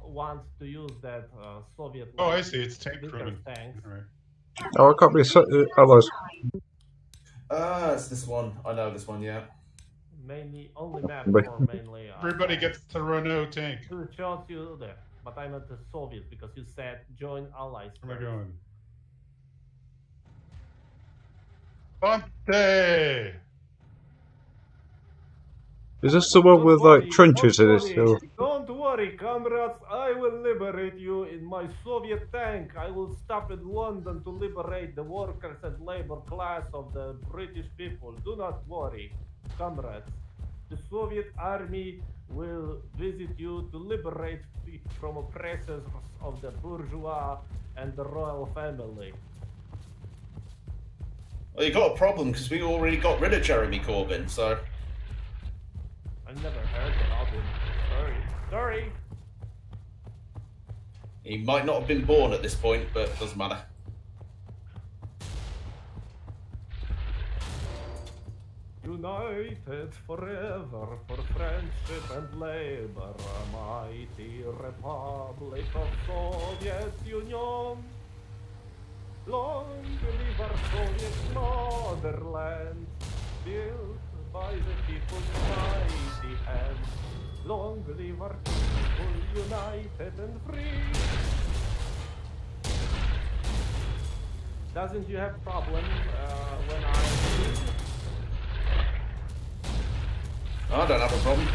wants to use that Soviet. Oh, I see. It's tank Vickers crewman. tanks. All right. Oh, I can't be allies. It's this one. I know this one, yeah. Mainly only map But- for mainly. Everybody tanks. gets the Renault tank. To shows you there, but I meant the Soviet because you said join allies. Where am I first. going? Ponte! Is this the one with like trenches in it? Or... Don't worry, comrades. I will liberate you in my Soviet tank. I will stop in London to liberate the workers and labor class of the British people. Do not worry, comrades. The Soviet army will visit you to liberate you from oppressors of the bourgeois and the royal family. Well, you got a problem because we already got rid of Jeremy Corbyn, so. I never heard about him. Sorry. He might not have been born at this point, but it doesn't matter. United forever for friendship and labor, a mighty republic of Soviet Union. Long live our Soviet motherland, built by the people's mighty hand. Long live our people, united and free. Doesn't you have problem when I read? I don't have a problem.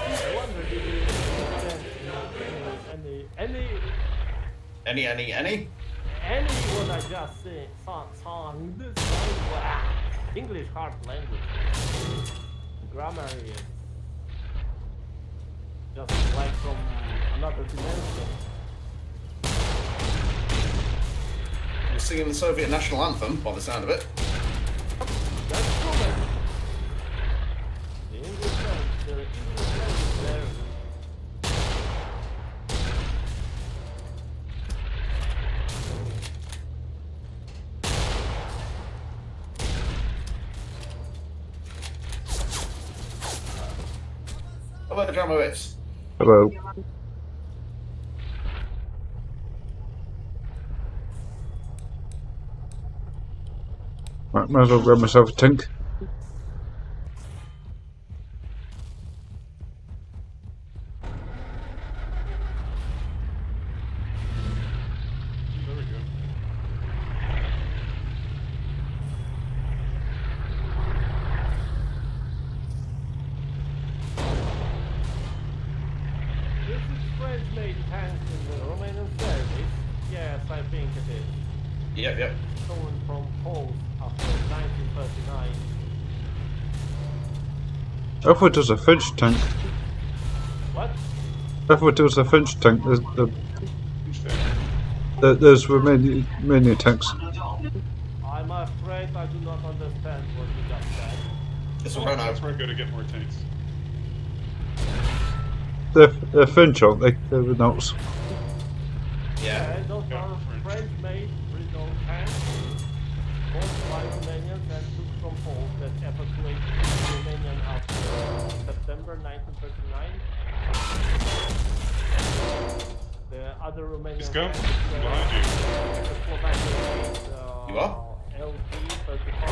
I wonder if you any what I just said, song this English hard language. Grammar is just like from another dimension. You're singing the Soviet national anthem, by the sound of it. That's true, man. The English language there. Hello, Dramowitz. Hello. Right, might as well grab myself a tank. There we go. This is French-made tanks in the Romanian service. Yes, I think it is. Yep. Stolen from Poles after 1939. I thought it was a French tank. What? I thought it was a French tank. There's Romanian tanks. I'm afraid I do not understand what you just said. It's a Oh, Renault. that's where I go to get more tanks. They're French, aren't they? They're Renaults. Yeah. Those Yeah, are French. French-made Renault tanks, bought by Romanians and took from Poles that evacuated Romanian after September 1939. The other Romanian Just go. tanks Behind you. Czechoslovakia-made You are? LT-35.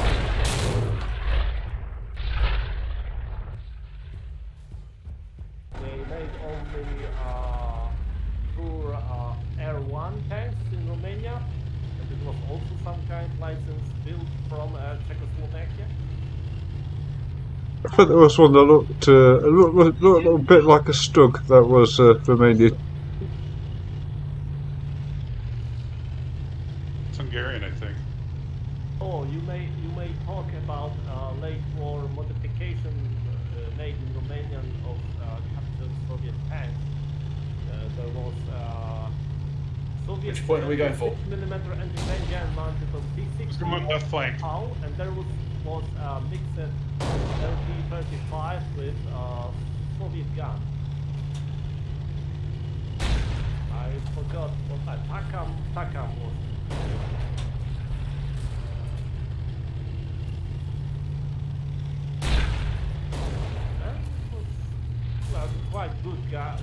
They made only poor Air-1 tanks in Romania, and it was also some kind license built from Czechoslovakia. I thought there was one that looked a little bit like a Stug that was Romanian. It's Hungarian, I think. Oh, you may talk about late war modification made in Romanian of captured Soviet tanks. There was Soviet Which point are we going for? 6mm anti-tank gun mounted on Let's T-60 go on left flank. hull, and there was a mixed LT-35 with Soviet gun. I forgot what that Takam was. That was quite good guy.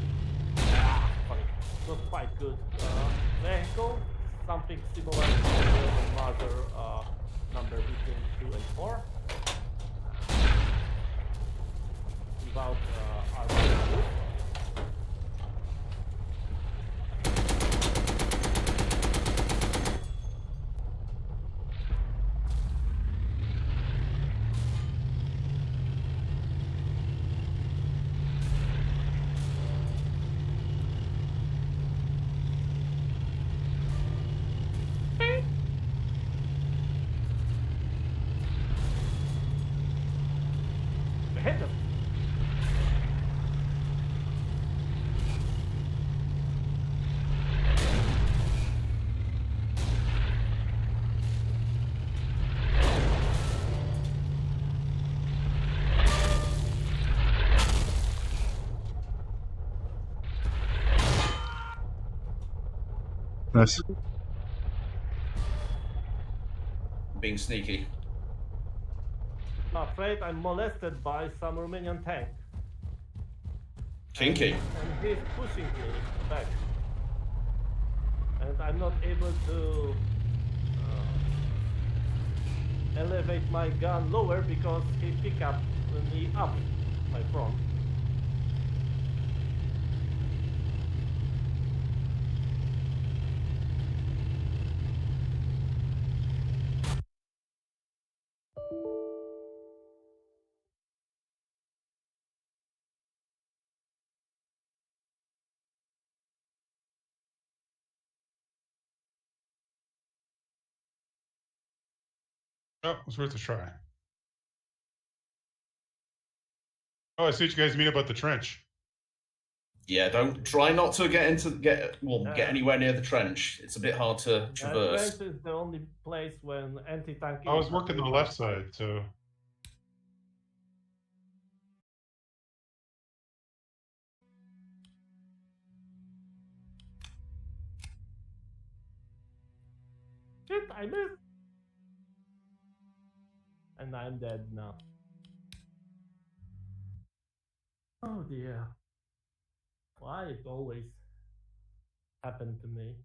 Sorry, not quite good vehicle. Something similar to the mother number between 2 and 4. Without armor. Hit them. Nice. Being sneaky. I'm afraid I'm molested by some Romanian tank. Kinky. And he's pushing me back. And I'm not able to elevate my gun lower because he picked up me up my front. Oh, it was worth a try. Oh, I see what you guys mean about the trench. Yeah, don't try not to get anywhere near the trench. It's a bit hard to traverse. Trench is the only place when anti-tank. I was working the left side, so Shit, I missed. And I'm dead now. Oh dear. Why it always happened to me?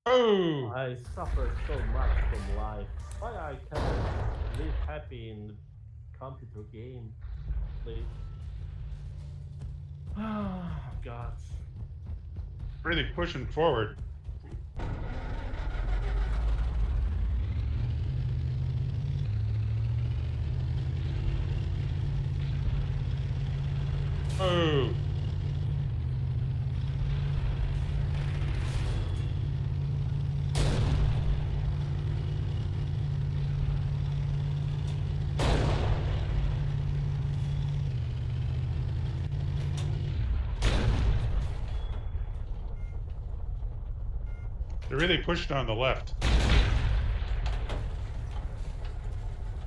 oh, I suffer so much from life. Why I cannot live happy in computer game, please? Oh God. really pushing forward. Oh, they're really pushing on the left.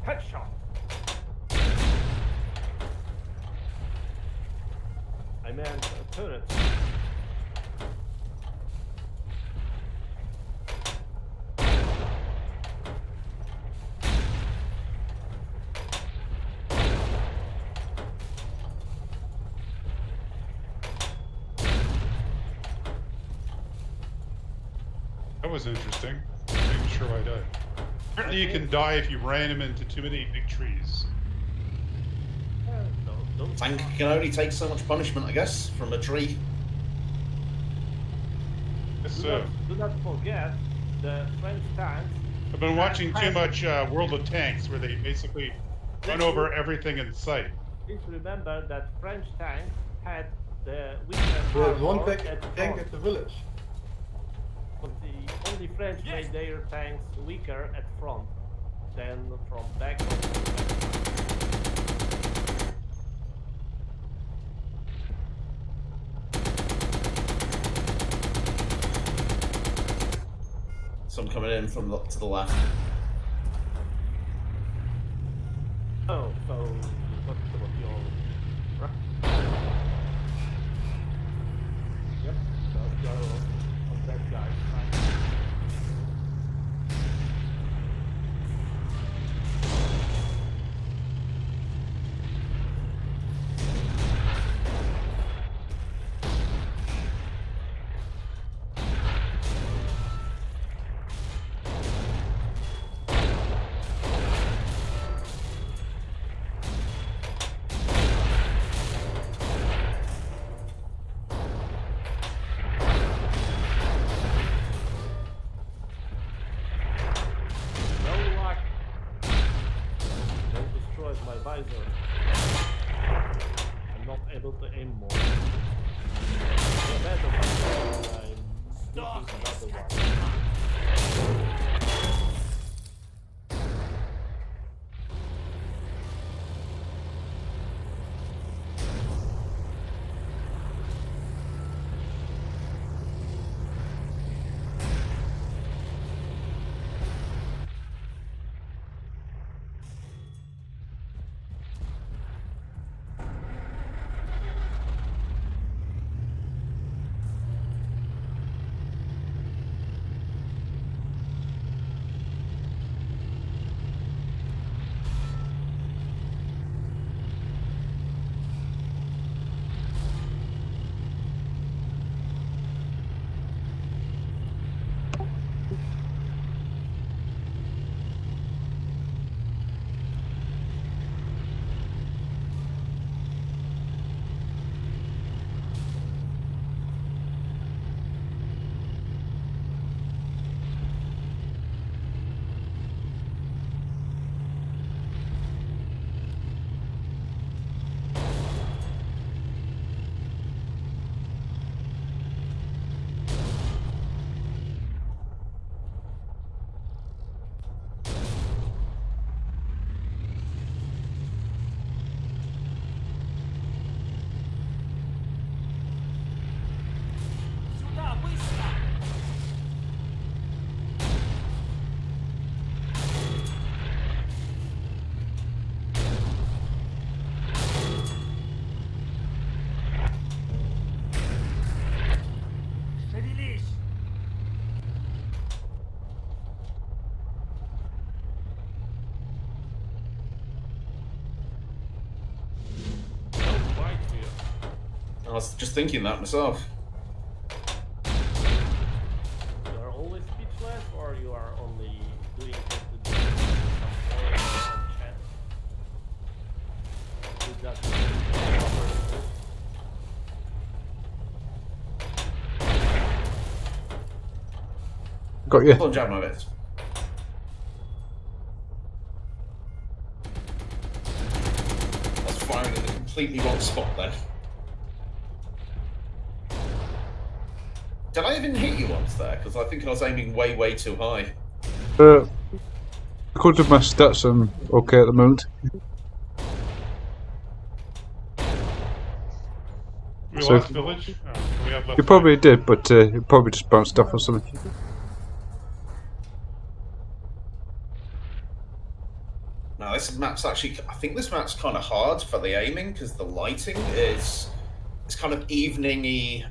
Headshot. I meant a turret. That was interesting. Making sure I died. Apparently you can die if you ran him into too many big trees. Tank can only take so much punishment, I guess, from a tree. Yes, Do so. not forget the French tanks. I've been watching too much World of Tanks, where they basically run over everything in sight. Please remember that French tanks had the We have one armor tank front. at the village. But the only French made their tanks weaker at front than from back. Some coming in from to the left. Oh, so what's your right? Yep, so go on that guy. Right. My visor. I'm not able to aim more. The better one, I'm looking another one. I was just thinking that myself. You are always speechless, or you are only doing it to do some forum chat? With that Got you. I'll jab my bit. That's firing in the completely wrong spot then. Did I even hit you once there? Because I think I was aiming way, way too high. According to my stats, I'm okay at the moment. We So- lost village? We have left You probably did, but you probably just bounced off or something. Now this map's actually, I think this map's kind of hard for the aiming because the lighting is, it's kind of evening-y,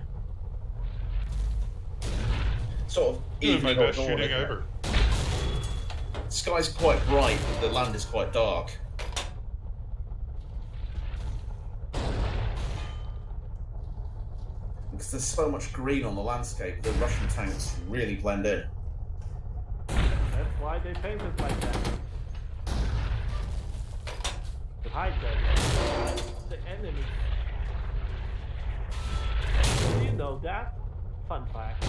sort of doing my evening best or dawn, shooting isn't it? ever. The sky's quite bright, but the land is quite dark. Because there's so much green on the landscape, the Russian tanks really blend in. That's why they painted like that. To hide them, hide the enemy. Do you know that? Fun fact.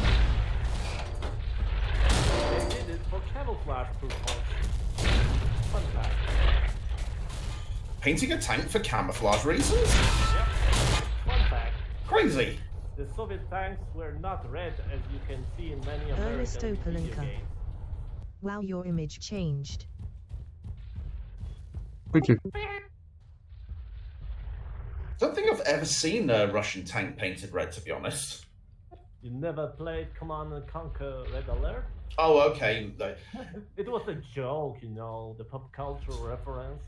They did it for camouflage purposes. Fun fact. Painting a tank for camouflage reasons? Yep. Fun fact. Crazy. The Soviet tanks were not red, as you can see in many Ernest American video Opalenka. games. Wow, your image changed. Thank you. I don't think I've ever seen a Russian tank painted red, to be honest. You never played Command and Conquer Red Alert? Oh, okay. It was a joke, you know, the pop culture reference.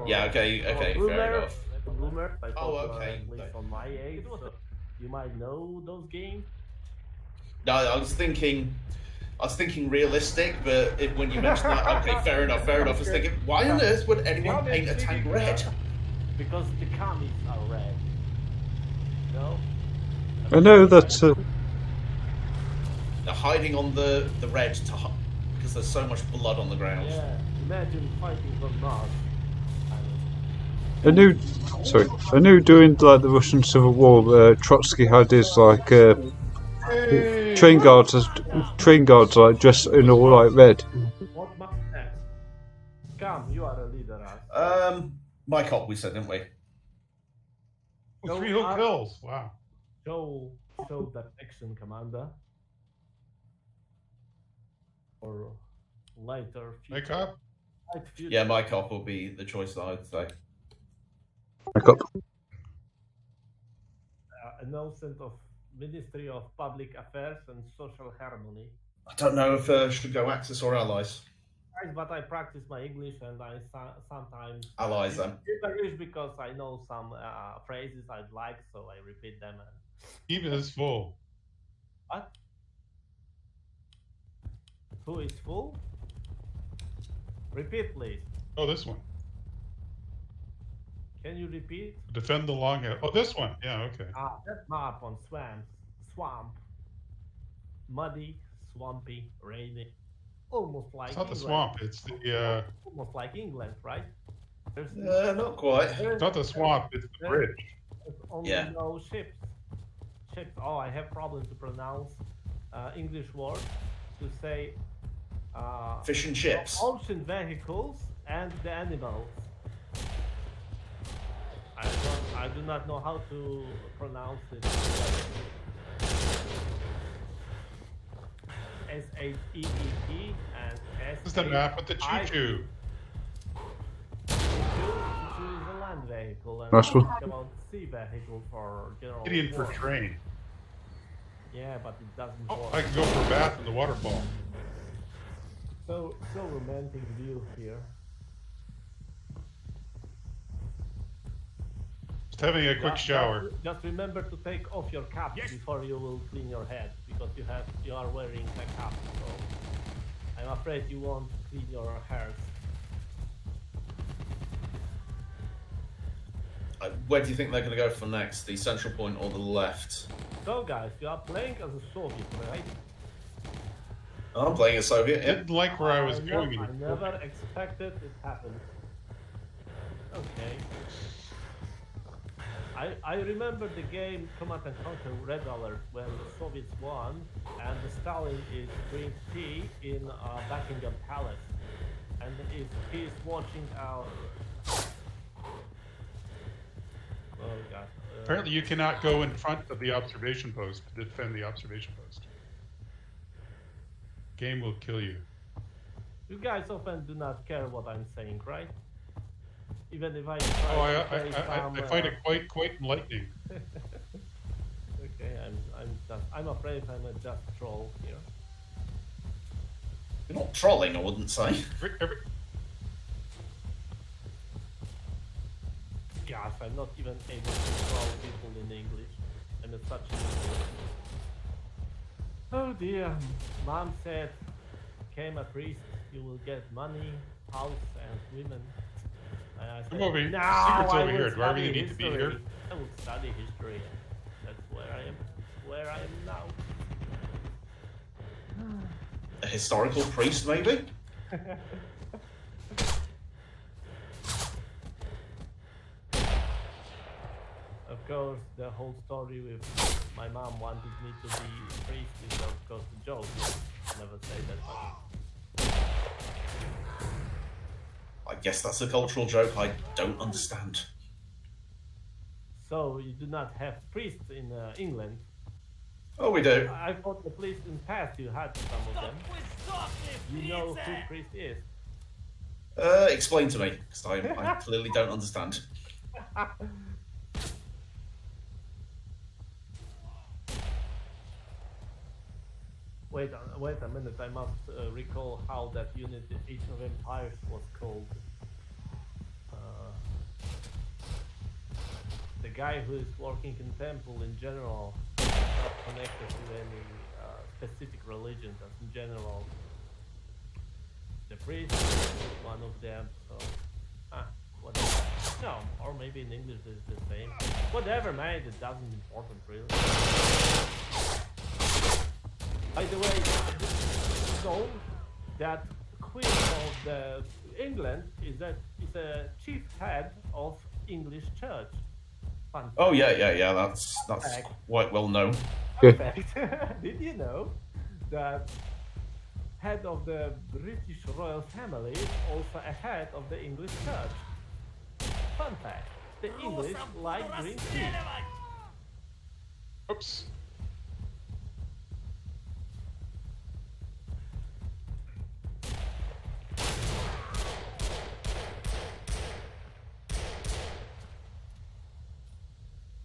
Yeah, okay, fair enough. Boomers, I Oh, thought you are okay. at least on my age, so you might know those games. No, I was thinking realistic, but when you mentioned that, okay, fair enough. I was thinking, why on earth would anyone paint a tank red? Because the comics are red. No? I know that. They're hiding on the red because there's so much blood on the ground. Yeah, imagine fighting for Mars. I knew during like the Russian Civil War, Trotsky had his like Hey! train guards like dressed in all like red. What map next? Come, you are a leader. Us. My cop, we said, didn't we? Oh, 3 Hill kills. Wow. Show that action, Commander. Or later. Wake up. Yeah, my cop will be the choice that I'd say. Wake up. Announcement of Ministry of Public Affairs and Social Harmony. I don't know if should go Axis or Allies. But I practice my English and I sometimes Allies then. English because I know some phrases I'd like, so I repeat them. Eva is full. What? Who is full? Repeat, please. Oh, this one. Can you repeat? Defend the long hill. Oh, this one. Yeah, okay. That map on swamp. Muddy, swampy, rainy. Almost like It's not the England. swamp. It's the. Almost like England, right? Not quite. It's not the swamp. It's the bridge. There's only no ships. Oh, I have problem to pronounce English words to say. Fish and chips. Ocean vehicles and the animals. I do not know how to pronounce it. SHEEP and S. This is the map with the choo-choo. Choo-choo is a land vehicle, and Nice one. about sea vehicle for general. Gideon for war. train. Yeah, but it doesn't Oh, work. I can go for a bath in the waterfall. So romantic view here. Just having a quick shower. Just remember to take off your cap before you will clean your head, because you are wearing a cap. So I'm afraid you won't clean your hairs. Where do you think they're going to go for next? The central point or the left? So guys, you are playing as a Soviet, right? I'm playing a Soviet. Yeah. Didn't like where I was going. I never expected it happened. Okay. I remember the game Command and Conquer Red Alert when the Soviets won and the Stalin is drinking tea in Buckingham Palace, and he's watching our. Oh God. Apparently, you cannot go in front of the observation post to defend the observation post. Game will kill you. You guys often do not care what I'm saying, right? Even if I try Oh, to say I find it quite enlightening. Okay, I'm afraid I'm a just troll here. You're not trolling, I wouldn't say. Gosh, I'm not even able to troll people in English. I'm a such. Oh dear, Mom said, "Became a priest, you will get money, house, and women." And I said, Come over here. "No, Secret's I over will here. Do I really study need to be history. here?" I will study history. That's where I am now. A historical priest, maybe? Of course, the whole story with my mom wanted me to be a priest is of course a joke. Never say that. I guess that's a cultural joke I don't understand. So you do not have priests in England? Oh, we do. I thought at least in past you had some of them. You know who priest is? Explain to me, because I clearly don't understand. Wait a minute. I must recall how that unit in Age of Empires was called. The guy who is working in temple in general, not connected to any specific religion, but in general. The priest is one of them, so whatever. No, or maybe in English it's the same. Whatever, man, it doesn't important really. By the way, you know that Queen of the England is a chief head of English Church. Fun Oh yeah. That's fact. quite well known. Yeah. Fact. Did you know that head of the British royal family is also a head of the English Church? Fun fact. The English like green tea. Oops.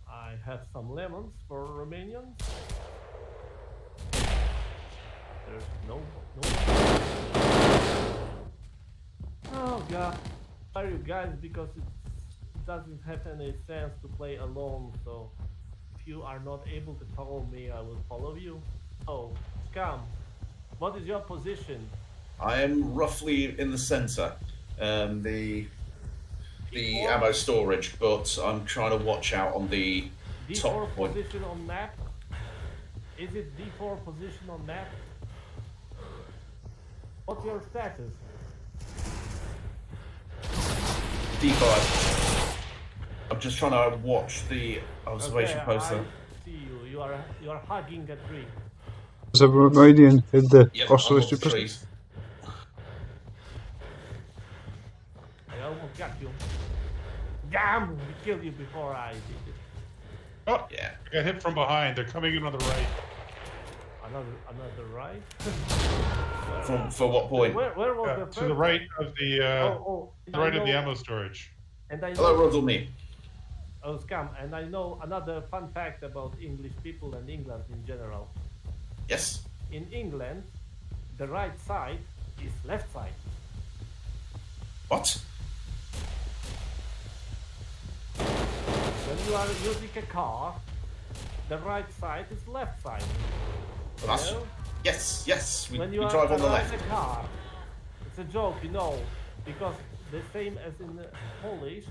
I have some lemons for Romanians. There's no. Oh god. Sorry you guys, because it doesn't have any sense to play alone, so if you are not able to follow me, I will follow you. Oh, Scam, what is your position? I am roughly in the center, the ammo storage, but I'm trying to watch out on the D4 top point. position on map? Is it D4 position on map? What's your status? D5. I'm just trying to watch the observation post I there. see you. You are hugging a tree. There's a Romanian in the Yep, hostility I'm on the prison. trees. I almost got you. Damn! We killed you before I did it. Oh, Yeah. I got hit from behind. They're coming in on the right. Another right? For what point? Where was the To the first? right of the I right of the know- ammo storage. And I Hello, know, Ruddle me. oh scam, and I know another fun fact about English people and England in general. Yes. In England, the right side is left side. What? When you are using a car, the right side is left side. Well, that's, You know? yes. We When you drive on the drive left. a car, it's a joke, you know, because the same as in Polish,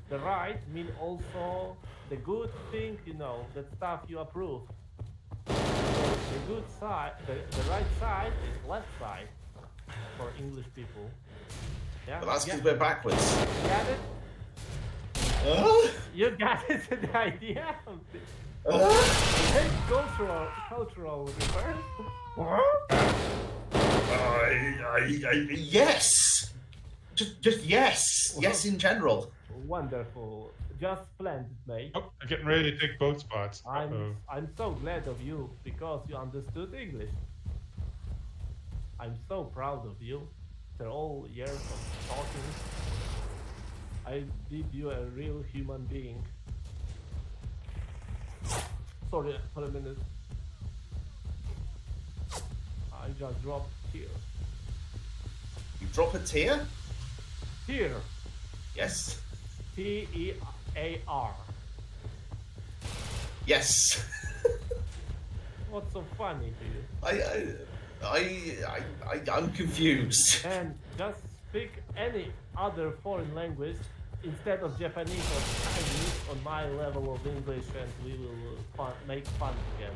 the right mean also the good thing, you know, that stuff you approve. So the good side, the right side is left side for English people. Yeah, But that's yeah. because we're backwards. You got it? You got it, the idea? Hey, cultural reference? Yes. Just yes. Yes in general. Wonderful. Just splendid, mate. Oh, they're getting ready to take both spots. Uh-oh. I'm so glad of you because you understood English. I'm so proud of you. After all years of talking, I did you a real human being. Sorry for a minute. I just dropped here. You drop a tear? Here. Yes. T-E-A-R. Yes. What's so funny to you? I'm confused. And just speak any other foreign language instead of Japanese or Chinese on my level of English, and we will make fun together.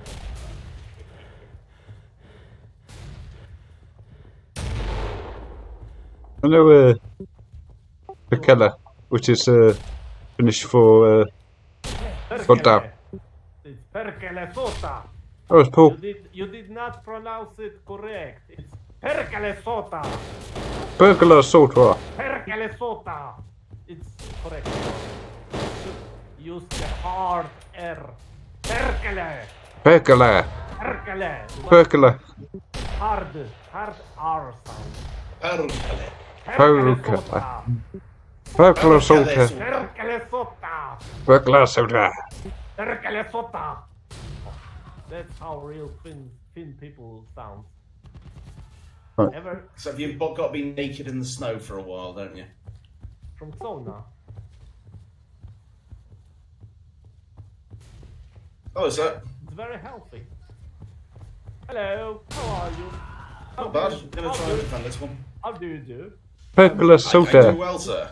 I know Perkele, which is Finnish for goddamn. It's perkele sota. Oh, it's Paul. You did not pronounce it correct. It's perkele sota. Perkele Sotra. Perkele sota. It's correct. You should use the hard R. Perkele. Perkele. Perkele. Perkele. Hard R sound. Perkele. Perkele Perkele. sota. Perkele Sotra. Perkele sota. Perkele Sotra. Perkele sota. That's how real Finn people sound. Ever So you've got to be naked in the snow for a while, don't you? from sauna? Oh, is that? It's very healthy. Hello, how are you? How Not bad. do I'm you- going to try and defend this one. How do you do? Pergola I do soda. well, sir.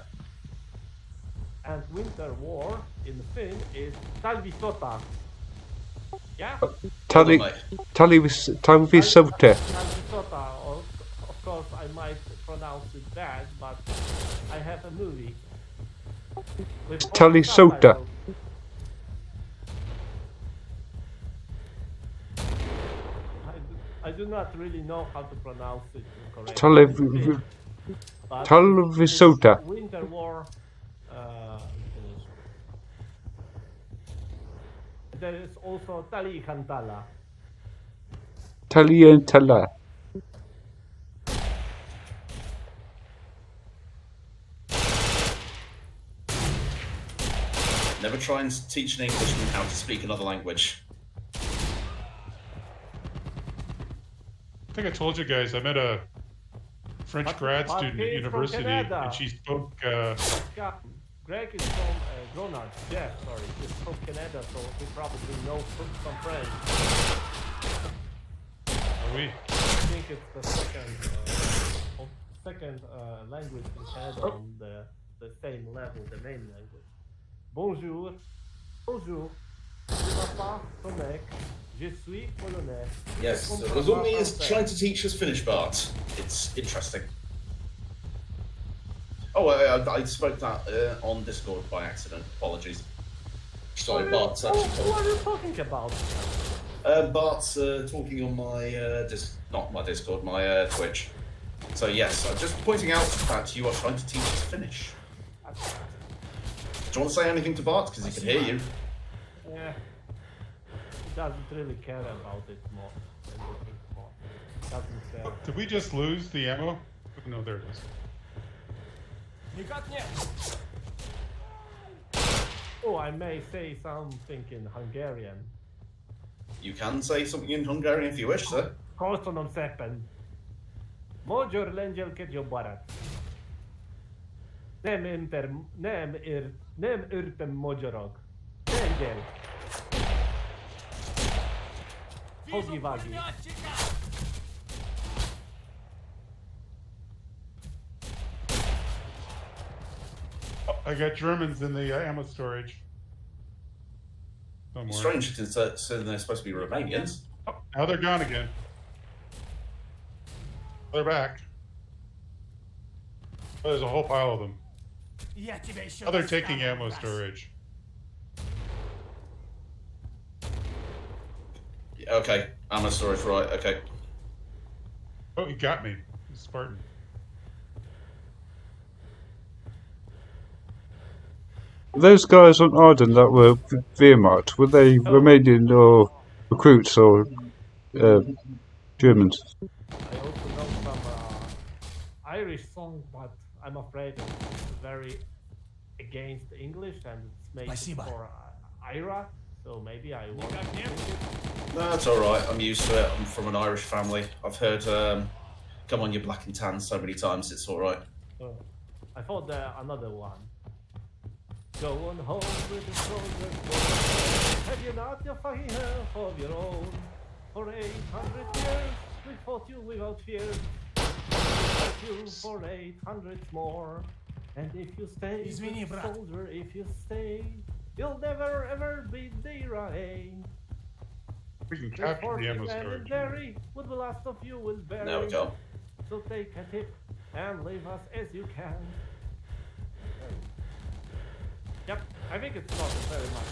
And winter war in Finn is talvisota. Yeah? Tally, Hold on, mate. talvisota. Talvisota. Of course, I might pronounce it bad, but I have a movie. With all Talvisota. subtitles. I do not really know how to pronounce it correctly. But Talvisota. it's Winter War. Finish. There is also Tali Cantala. Talientala. Never try and teach an Englishman how to speak another language. I think I told you guys I met a French But- grad but student at he's from university, Canada. and she spoke. Yeah, Greg is from Gronard. Jeff, sorry, is from Canada, so he probably knows some French. Oui. I think it's the second language in Canada on the same level, the main language. Bonjour. Bonjour. Je m'appelle Tomek. Je suis polonais. Yes, Je so comprends Razumi is français. trying to teach us Finnish, Bart. It's interesting. Oh, I spoke that on Discord by accident. Apologies. Sorry, Bart's actually What are you talking about? Bart's talking on my not my Discord, my Twitch. So yes, I'm just pointing out the fact you are trying to teach us Finnish. Do you want to say anything to Bart because he can hear you? Yeah. He doesn't really care about it more. Anything more. Doesn't care. Did we just lose the ammo? No, there it is. You got me. Oh, I may say something in Hungarian. You can say something in Hungarian if you wish, sir. Köszönöm szépen. Magyar lengyelket jobbarat. Nem értem magyarok. Lengyel. Hogi wagi. Oh, I got Germans in the ammo storage. Somewhere. Strange because they're supposed to be Romanians. Oh, now they're gone again. They're back. Oh, there's a whole pile of them. Oh, they're taking ammo storage. Yeah, okay, ammo storage, right? Okay. Oh, he got me. Spartan. Those guys on Arden that were Wehrmacht, were they Romanian or recruits or Germans? I also know some Irish song, but I'm afraid it's very against English and it's made for Ira, so maybe I won't. No, that's all right. I'm used to it. I'm from an Irish family. I've heard "Come on, you black and tan" so many times. It's all right. I thought another one. Going home with the soldiers. Have you not your fucking health of your own? For 800 years, we fought you without fear. Fought you for 800 more. And if you stay, Извини, good брат. soldier, if you stay, you'll never ever be the We can capture the ammo storage. legendary, what the last of you will bury. There we go. So take a tip and leave us as you can. Yep, I think it's not very much.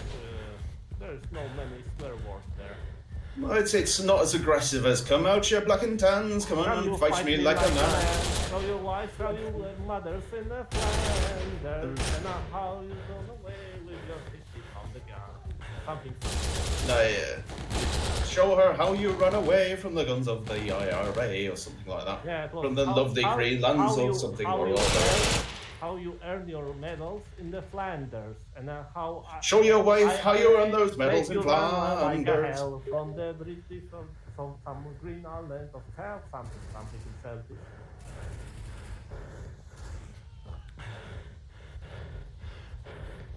There's no many swear words there. Well, it's not as aggressive as "Come out, you black and tans. Come on Shall and you fight me like a man." Show your wife, show your mothers in the Flanders, and how you run away with your 50 on the gun. Something. No, yeah. Show her how you run away from the guns of the IRA or something like that. Yeah, it was From the lovely green lands or something or other. How you earn your medals in the Flanders, and how. Show your wife how you earn those medals make in you run like a Flanders. hell from the British or some green island of hell, something in Celtic.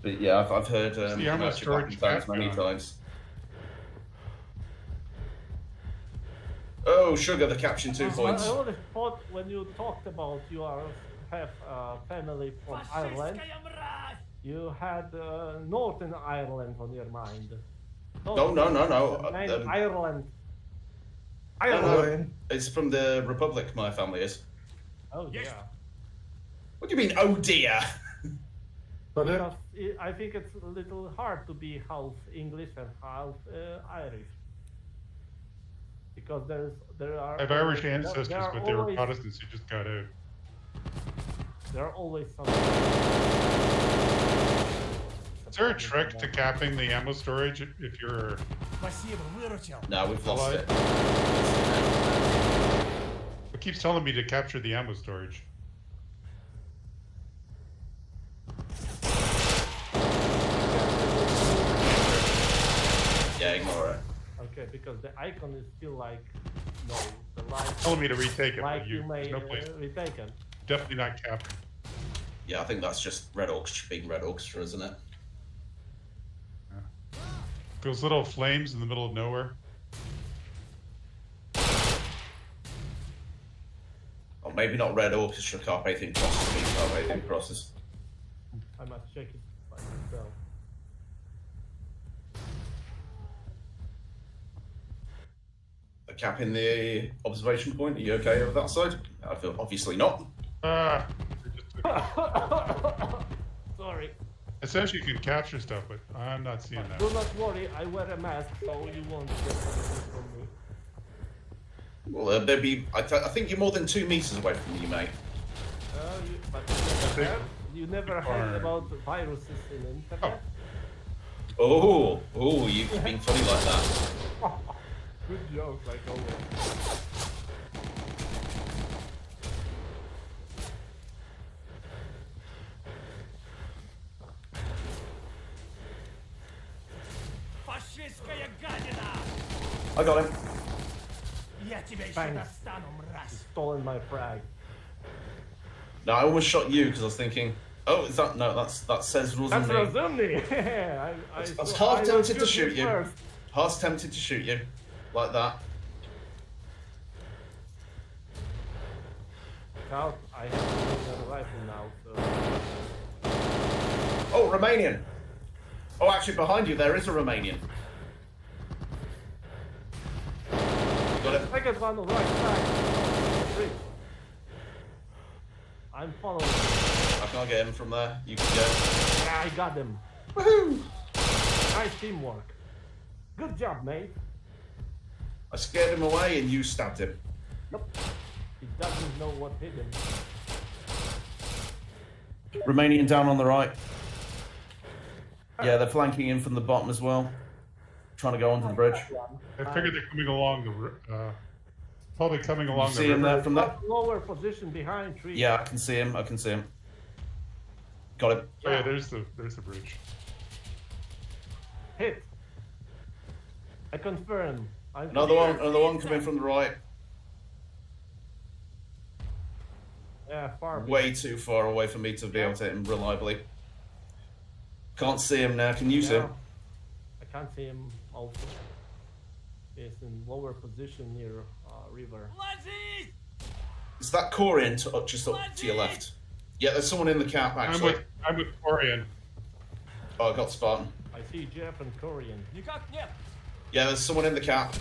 But yeah, I've heard the ammo Magic storage Weapons cap many gun. times. Oh, sugar, the caption 2 points. I always thought when you talked about you have family from Ireland, you had Northern Ireland on your mind. No. The name Ireland. Ireland. It's from the Republic, my family is. Oh yeah. What do you mean, oh dear? Because I think it's a little hard to be half English and half Irish. Because there are. I have Irish ancestors, there are but they were always- Protestants who just got out. There are always some. Is there a trick to capping the ammo storage if you're... No, we've lost it. It keeps telling me to capture the ammo storage. Yeah, ignore it. Okay, because the icon is still like no, the light Telling me to retake it, like but you may there's no place. retake it. Definitely not capping. Yeah, I think that's just Red Orchestra being Red Orchestra, isn't it? Those little flames in the middle of nowhere. Or maybe not Red Orchestra, Carpathian Crosses being Carpathian Crosses. I must check it by myself. A cap in the observation point. Are you okay over that side? I feel obviously not. Ah! Sorry. It says you can capture stuff, but I'm not seeing that. Do not worry, I wear a mask, so you won't get anything from me. Well, maybe I think you're more than 2 meters away from me, mate. But you never heard about viruses in internet? Oh, you've been funny like that. Good joke, like always. I got him. Thanks. He's stolen my frag. No, I almost shot you because I was thinking, oh, is that no? That says That's Rosenby. Razumni! I was half tempted to shoot you. First. Half tempted to shoot you, like that. Now I have a rifle now, so. Oh, Romanian. Oh, actually, behind you there is a Romanian. Got it. Second one on the right side. Bridge. I'm following. I can't get him from there. You can go. Yeah, I got him. Woohoo! Nice teamwork. Good job, mate. I scared him away and you stabbed him. Nope. He doesn't know what hit him. Romanian down on the right. Yeah, they're flanking in from the bottom as well. Trying to go onto the bridge. I figured they're coming along the... probably coming along the See him river. there from that? Lower position behind tree. Yeah, I can see him. I can see him. Got him. Oh, yeah, there's the bridge. Hit. I confirm. Another one coming from the right. Yeah, far. Way too far away for me to be able to hit him reliably. Can't see him now. Can you see him? I can't see him also. He's in lower position near river. Is that Corian just up to your left? Yeah, there's someone in the cap actually. I'm with Corian. Oh, I got Spartan. I see Jeff and Korean. Yeah, there's someone in the cap.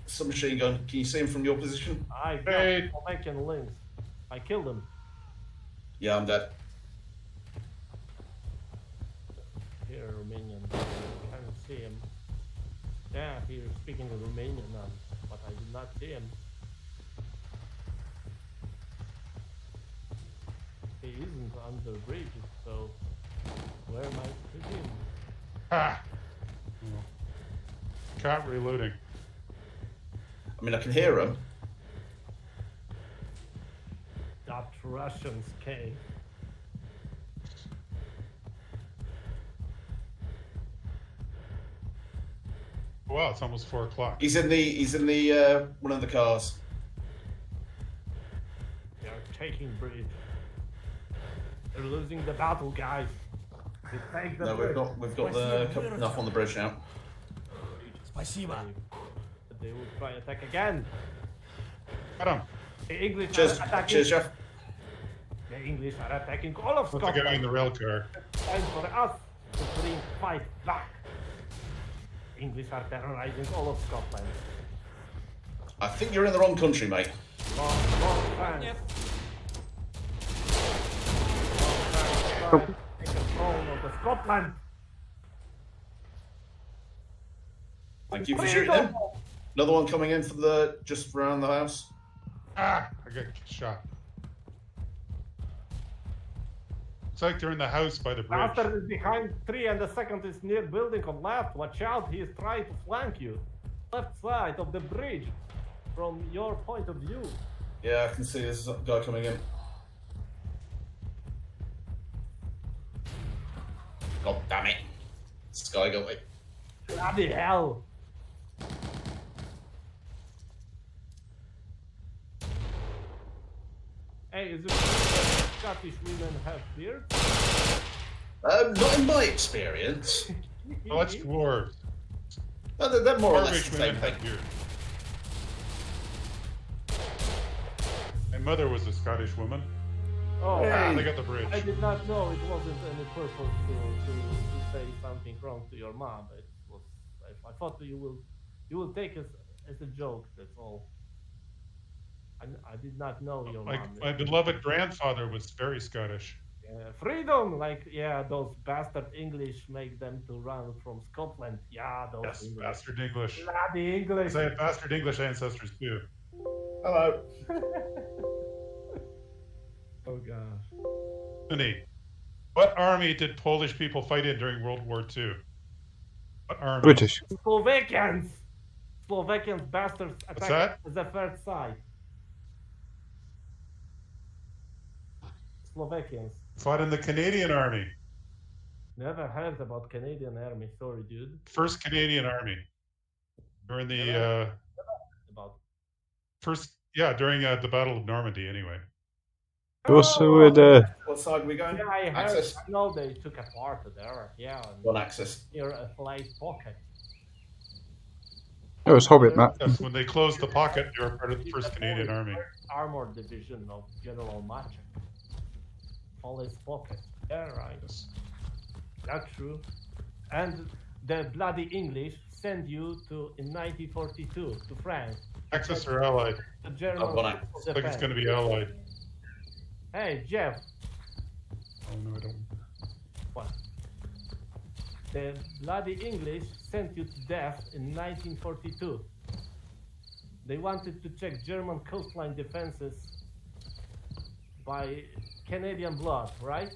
Some machine gun. Can you see him from your position? I got Hey. making links. I killed him. Yeah, I'm dead. Here, Romanian. I can't see him. Yeah, he's speaking the Romanian now, but I did not see him. He isn't on the bridge, so where am I to him? Ha! Cat reloading. I mean, I can hear him. That Russians came. Wow, it's almost 4 o'clock. He's in the one of the cars. They are taking bridge. They're losing the battle, guys. They take the No, bridge. we've got enough on the bridge now. Спасибо. But they will try attack again. Got him. The English Cheers, are attacking. cheers, Jeff. The English are attacking all of What's the guy in Scotland. the rail car? Time for us to bring fight back. English are terrorizing all of Scotland. I think you're in the wrong country, mate. Long time. Нет. Take control of the Scotland. Thank you for shooting him. Another one coming in for the just around the house. Ah! I got shot. It's like they're in the house by the bridge. Master is behind tree and the second is near building on left. Watch out, he is trying to flank you. Left side of the bridge from your point of view. Yeah, I can see this guy coming in. God damn it. Sky got me. Bloody hell. Hey, is it that Scottish women have beards? Not in my experience. Oh, that's dwarves. No, they're more or less Dwarvish the women same thing. have beards. My mother was a Scottish woman. Oh, Ah, they got the bridge. I did not know it wasn't any purpose to say something wrong to your mom. It was, I thought you will take it as a joke. That's all. I did not know your mom. My beloved grandfather was very Scottish. Freedom, like those bastard English make them to run from Scotland. Yeah, those Yes, English. bastard English. Bloody English. I have bastard English ancestors too. Hello. Oh gosh. Vinny, what army did Polish people fight in during World War II? What army? British. Slovakians bastards What's attack the third side. Slovakians. Fought in the Canadian Army. Never heard about Canadian Army. Sorry, dude. First Canadian Army. During the About. during the Battle of Normandy. Anyway. Also with What side are we going? Yeah, I heard. Access. I know they took apart there. Yeah, One access. near a flight pocket. it was Hobbit, Matt. Yes, when they closed the pocket, they were part of the First Canadian Army. Armored division of General Maciek. Police pocket. Yeah, right. Yes. That's true. And the bloody English sent you in 1942 to France. Axis or Allied? The German I've got it. people I think it's defense. going to be Allied. Hey, Jeff. Oh no, I don't. What? The bloody English sent you to death in 1942. They wanted to check German coastline defenses by Canadian blood, right?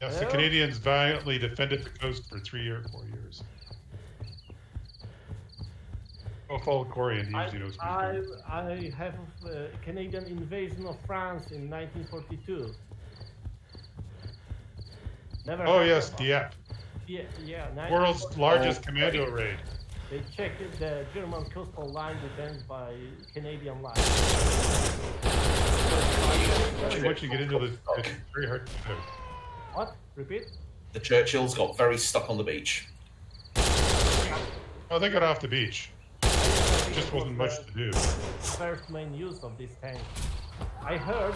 Yes, the Well- Canadians valiantly defended the coast for 3 or 4 years. Oh, Paul Corian, he usually knows what he's doing. I have a Canadian invasion of France in 1942. Never Oh heard yes, about- Dieppe. Yeah. World's 1942. largest commando raid. They checked the German coastal line defense by Canadian line. Once you get into this, it's very hard to do. What? Repeat? The Churchills got very stuck on the beach. Oh, they got off the beach. There just wasn't much to do. First main use of this tank. I heard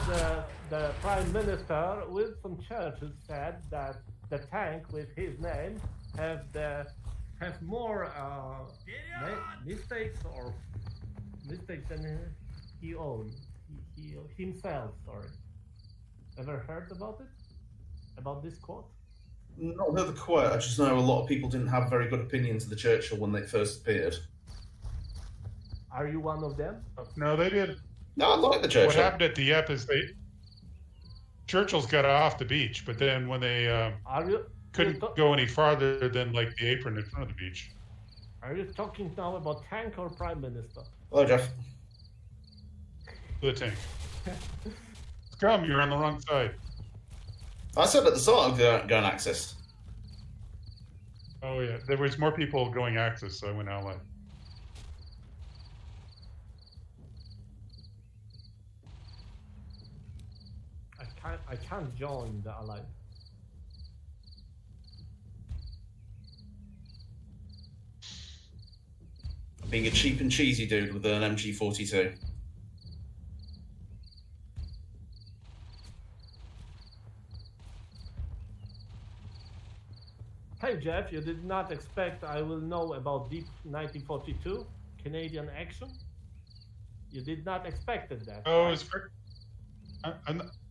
the Prime Minister Winston Churchill said that the tank with his name have more mistakes than he owned. He himself, sorry. Ever heard about it? About this quote? Not heard the quote. I just know a lot of people didn't have very good opinions of the Churchill when they first appeared. Are you one of them? No, they did. No, I like the What Churchill. happened at Dieppe is Churchill's got off the beach, but then when they Are you couldn't go any farther than like the apron in front of the beach. Are you talking now about tank or Prime Minister? Hello, Jeff. The tank. Come, you're on the wrong side. I said at the start of going access. Oh yeah, there was more people going Axis, so I went Allied. I can't join the Allied. Being a cheap and cheesy dude with an MG42. Hey Jeff, you did not expect I will know about Deep 1942 Canadian action? You did not expect that. Oh, right? it's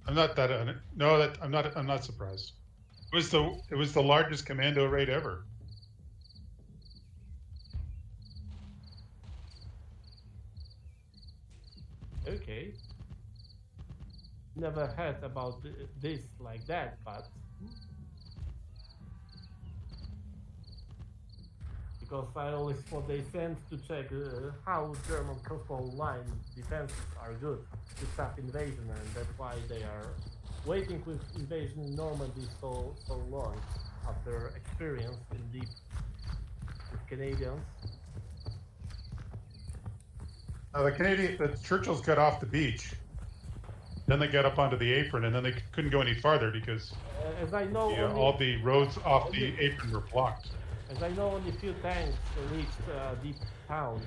I'm not that no, that I'm not surprised. It was the largest commando raid ever. Okay. Never heard about this like that, but because I always thought they sent to check how German coastal line defenses are good to stop invasion, and that's why they are waiting with invasion in Normandy so long after experience in deep with Canadians. The Churchills got off the beach, then they got up onto the apron, and then they couldn't go any farther because As I know, all the roads off the apron were blocked. As I know, only few tanks reached deep town.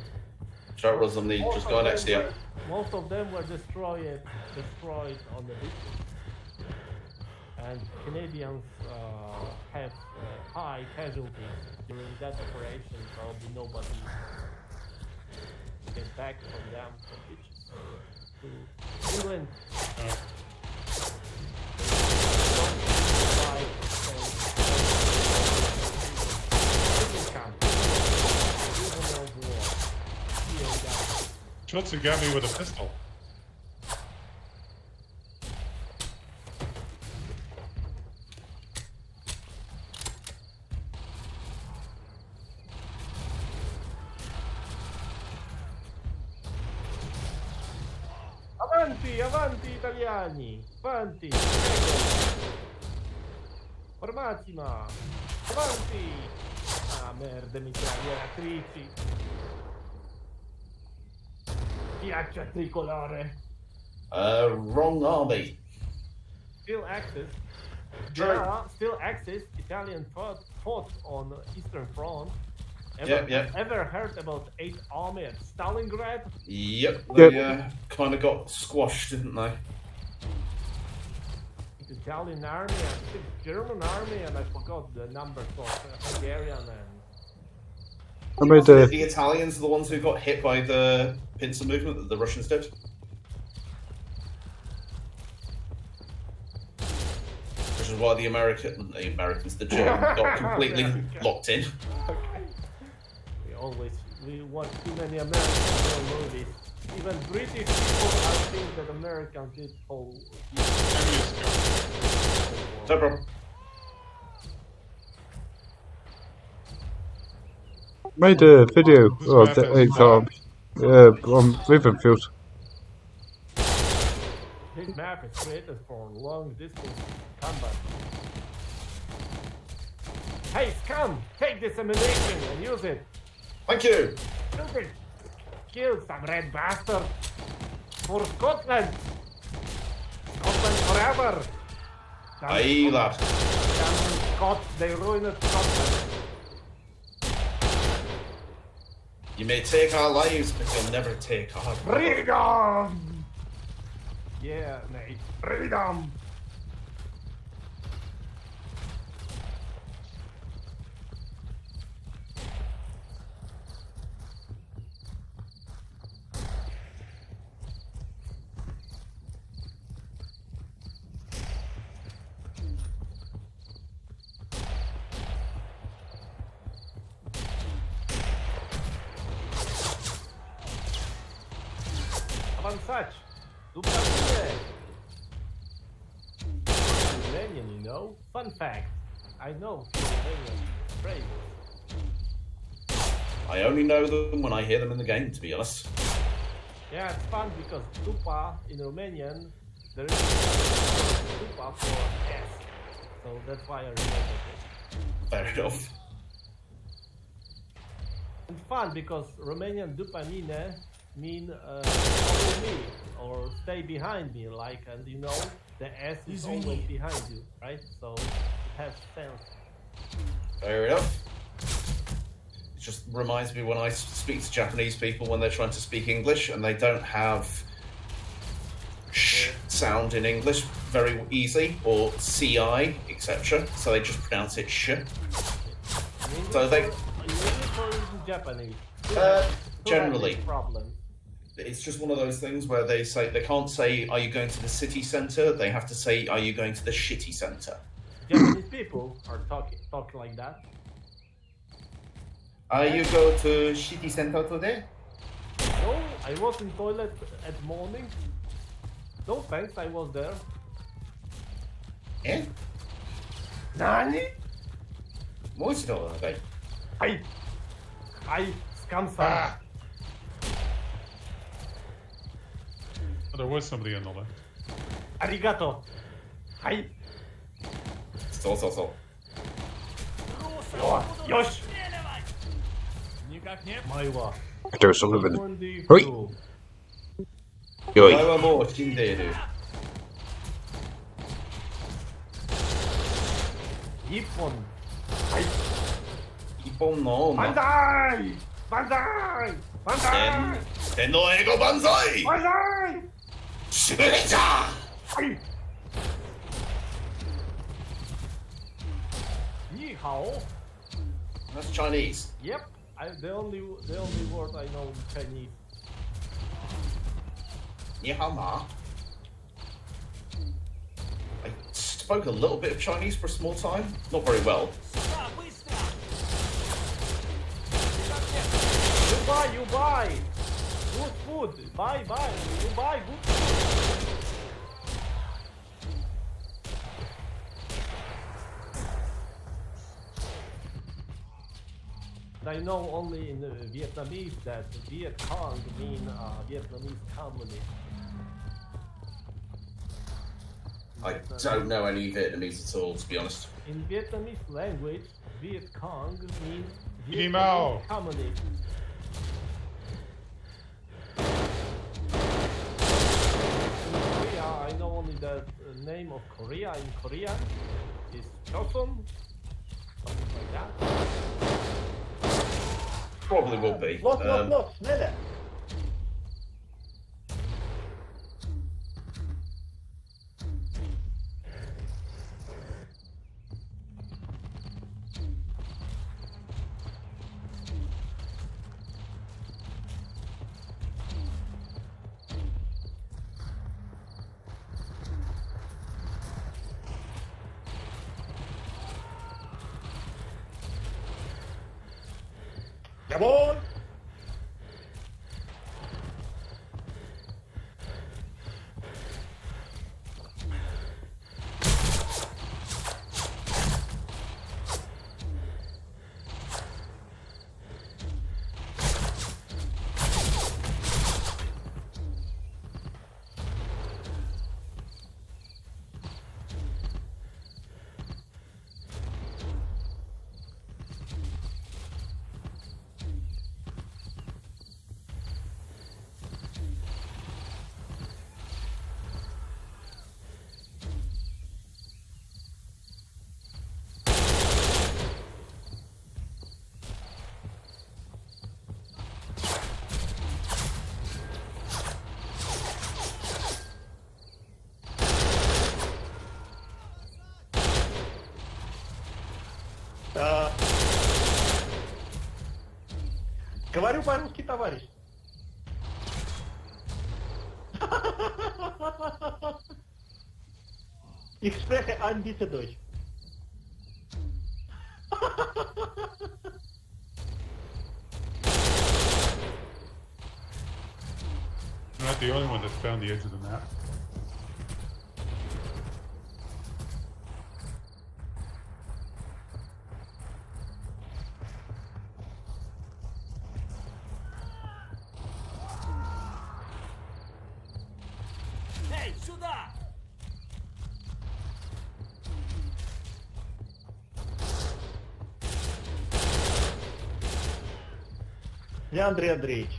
Short runs on the just go next to you. Most of them were destroyed on the beach. And Canadians have high casualties during that operation. Probably nobody came back from them from beaches to England. Schultz got me with a pistol. Avanti, avanti italiani, avanti. Formatima, avanti. Ah merda, mitragliatrici. Piaccia tricolore. Wrong army. Still Axis. True. Yeah, still Axis. Italian fought on Eastern Front. Ever heard about 8th Army at Stalingrad? Yep, they kind of got squashed, didn't they? The Italian army and 6th German army, and I forgot the numbers of Hungarian and... I made The Italians are the ones who got hit by the pincer movement that the Russians did. Which is why the Germans got completely locked in. We watch too many American movies. Even British people, I think that Americans did whole... No problem. made a video of the 8th Army on Riverfield. This map is created for long distance combat. Hey, scum! Take this ammunition and use it! Thank you! Use it! Kill some red bastard! For Scotland! Scotland forever! Aye, lad. Damn Scots, they ruined Scotland. You may take our lives, but you'll never take our Freedom! Yeah, mate. Freedom! Such. Romanian, you know? Fun fact. I know Romanian phrases. I only know them when I hear them in the game, to be honest. Yeah, it's fun because Dupa in Romanian, there is Dupa for S. So that's why I remember it. Fair enough. And fun because Romanian dupamine mean follow me or stay behind me, like, and you know the S is always behind you, right? So it has sense. Fair enough. It just reminds me when I speak to Japanese people when they're trying to speak English and they don't have sh sound in English very easily, or CI, etc. So they just pronounce it sh. So they... Japanese. Generally. Problem. It's just one of those things where they can't say, "Are you going to the city centre?" They have to say, "Are you going to the shitty centre?" Japanese people are talk like that. Are you go to shitty centre today? No, I was in toilet at morning. No thanks, I was there. Eh? Nani? もう一度お願い。はい。はい、スカンさ Oh, there was somebody on the left. ん。ありがとう。はい。そうそうそう。よし。 Никак нет. 前は。 Do something. 日本で行ほいくとお Yoi. 前はもう死んでいる。一本。はい。一本の万歳万歳万歳天皇英語万歳万歳シミュレーターはいにーハオ That's Chinese. Yep, the only word I know in Chinese. 你好吗 I spoke a little bit of Chinese for a small time. Not very well. Сюда, быстро! You buy! Good food! Buy! You buy good food! I know only in Vietnamese that Viet Cong mean Vietnamese communist. I don't know any Vietnamese at all, to be honest. In Vietnamese language, Viet Cong means Minnie Mao. Vietnamese communist. In Korea, I know only the name of Korea in Korean is Chosun, something like that. Probably will be. Sneller. Jawohl! Говорю по-русски, товарищ. Ich spreche ein bisschen Deutsch. You're not the only one that's found the edge of the map. Эй, сюда! Я Андрей Андреевич.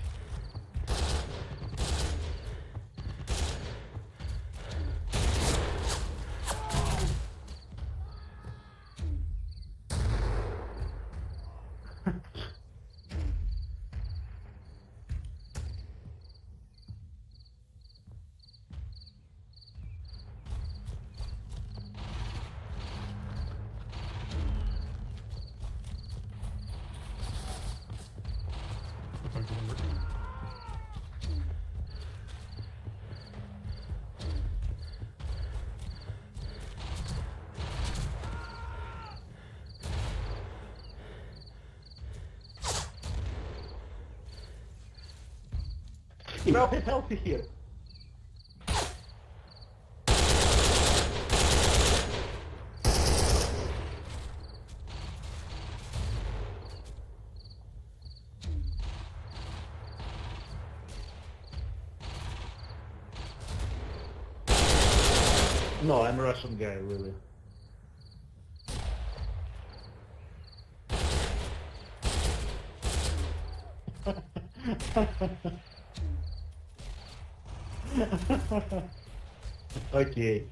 Now help you here. No, I'm a Russian guy, really. Окей.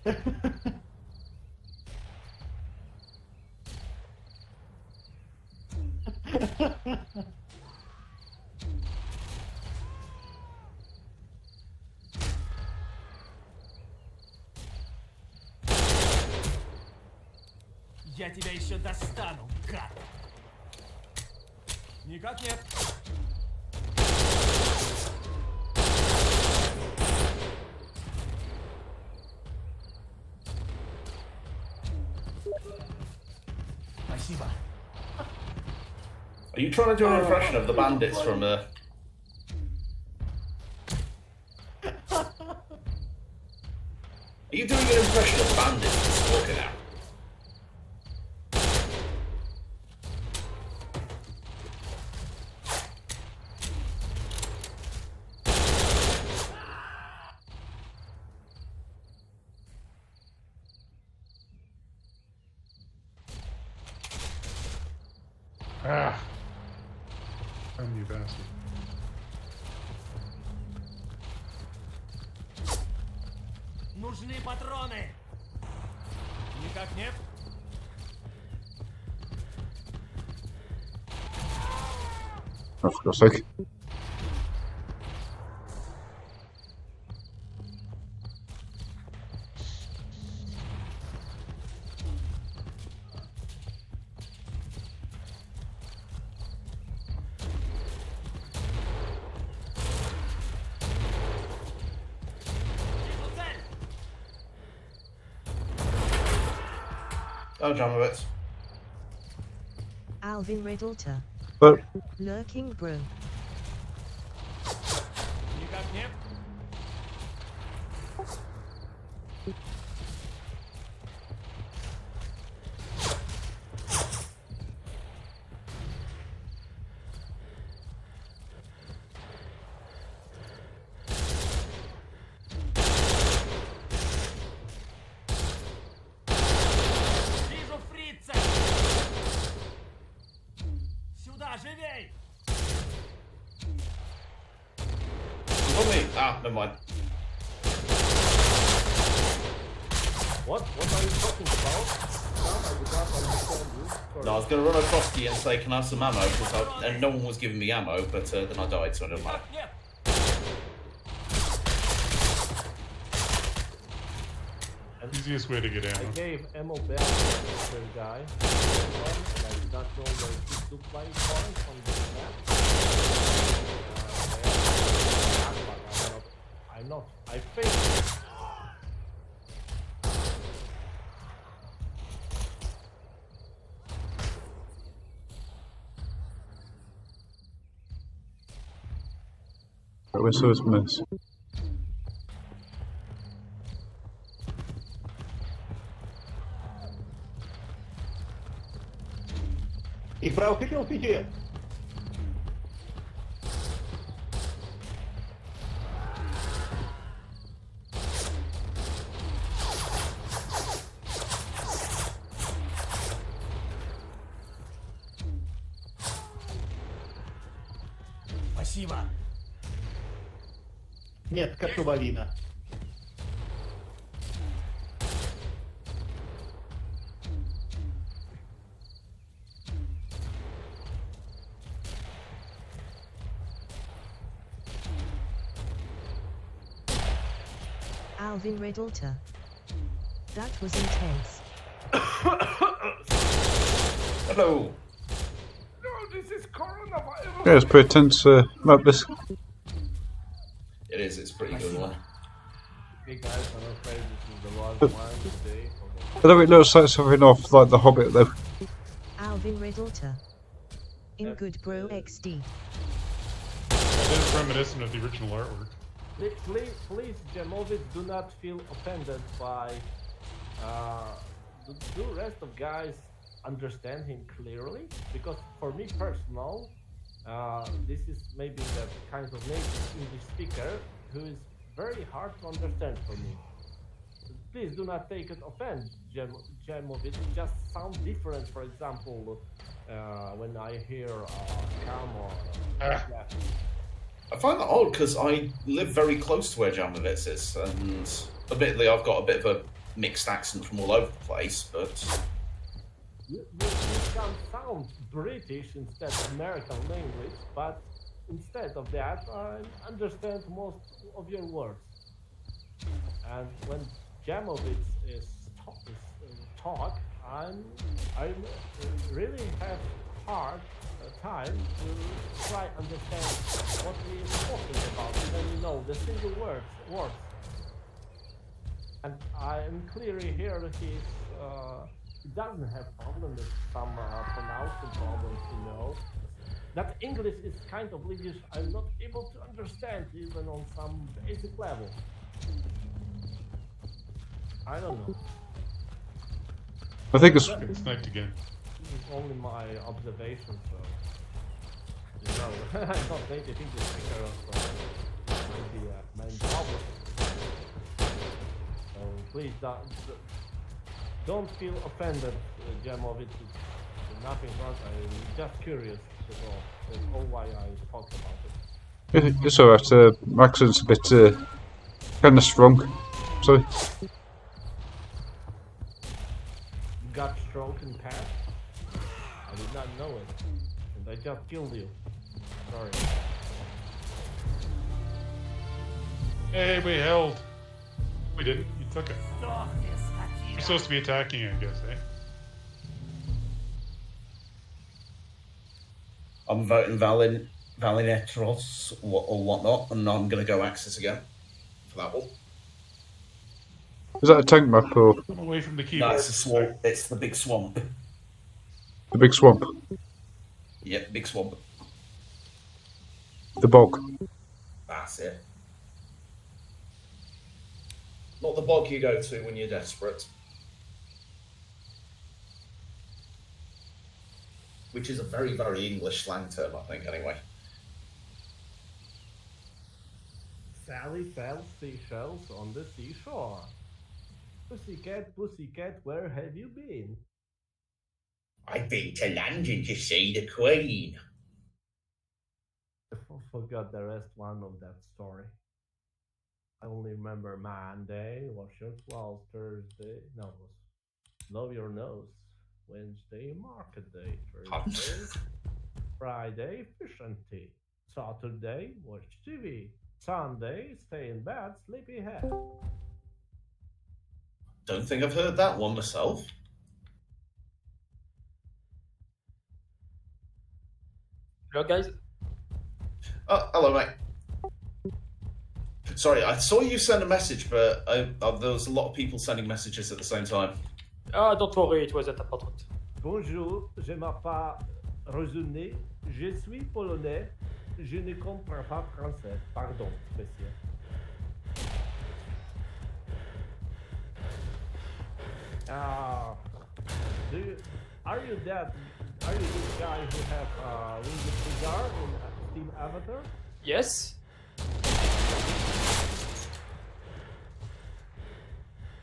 Я тебя еще достану, гад! Никак нет. Спасибо. Are you trying to do an impression of the bandits from Are you doing an impression of the bandits walking out? Ah. Come, you bastard. Нужны патроны. Никак нет. Oh, for God's sake. Oh, Jomovitz. Alvin Riddleter. But Lurking Bro. Никак нет. Вижу фрица! Сюда, живей! Look me. Ah, never mind. What? What are you talking about? I did not understand you. Sorry. No, I was going to run across to you and say, can I have some ammo? And no one was giving me ammo, but then I died, so it doesn't matter. Никак нет. Easiest way to get I ammo. gave ammo back to the guy, and I did not know where he took my point on the map. I'm not. I failed. we're so miss. Их правохитил в пяти. Спасибо. Нет, кашубовина. Alvin Redalter. That was intense. Hello. No, this is coronavirus. Yeah, it's pretty tense map this. It is. It's a pretty good one. Hey guys, I'm afraid this is the last one today. I don't looks like something off like The Hobbit though. Alvin Redalter. In good bro XD. It is reminiscent of the original artwork. Please, Jamovic, do not feel offended by. Do the rest of guys understand him clearly? Because for me personal, this is maybe the kind of native English speaker who is very hard to understand for me. Please do not take it offense, Jamovic. It just sounds different. For example, when I hear Cam or yeah. I find that odd because I live very close to where Jamovitz is, and admittedly I've got a bit of a mixed accent from all over the place, but... You can sound British instead of American language, but instead of that, I understand most of your words. And when Jamovitz is talk, I really have hard time to try understand what he is talking about, even the single words. And I'm clearly here that he doesn't have problem with some pronouncing problems, That English is kind of language I'm not able to understand even on some basic level. I don't know. I think it's It's sniped again. This is only my observation, so I'm not native English speaker, so maybe a main problem. So please don't feel offended, Jamovic. It's nothing wrong. I'm just curious. That's all why I talked about it. it's alright. My accent's a bit kind of strong. Sorry. You got stroke in past? I did not know it, and I just killed you. Sorry. Hey, we held. We didn't. You took it. You're supposed to be attacking, I guess, eh? I'm voting Valinetros or whatnot, and I'm going to go Axis again for that one. Is that a tank map or Come away from the No, keyboard. it's a swamp. It's the big swamp. the big swamp? Yep, big swamp. The bog? That's it. Not the bog you go to when you're desperate. Which is a very, very English slang term, I think, anyway. Sally sells seashells on the seashore. Pussycat, where have you been? I've been to London to see the Queen. I forgot the rest one of that story. I only remember Monday, wash your clothes, Thursday, no, it was blow your nose, Wednesday, market day, Thursday, Friday, fish and tea, Saturday, watch TV, Sunday, stay in bed, sleepy head. Don't think I've heard that one myself. Hello, guys. Oh, hello, mate. Sorry, I saw you send a message, but there was a lot of people sending messages at the same time. Don't worry, it was at important. Bonjour, je m'appelle Rosuné, je suis polonais, je ne comprends pas français. Pardon, monsieur. Are you this guy who have winged cigar in Steam Avatar? Yes.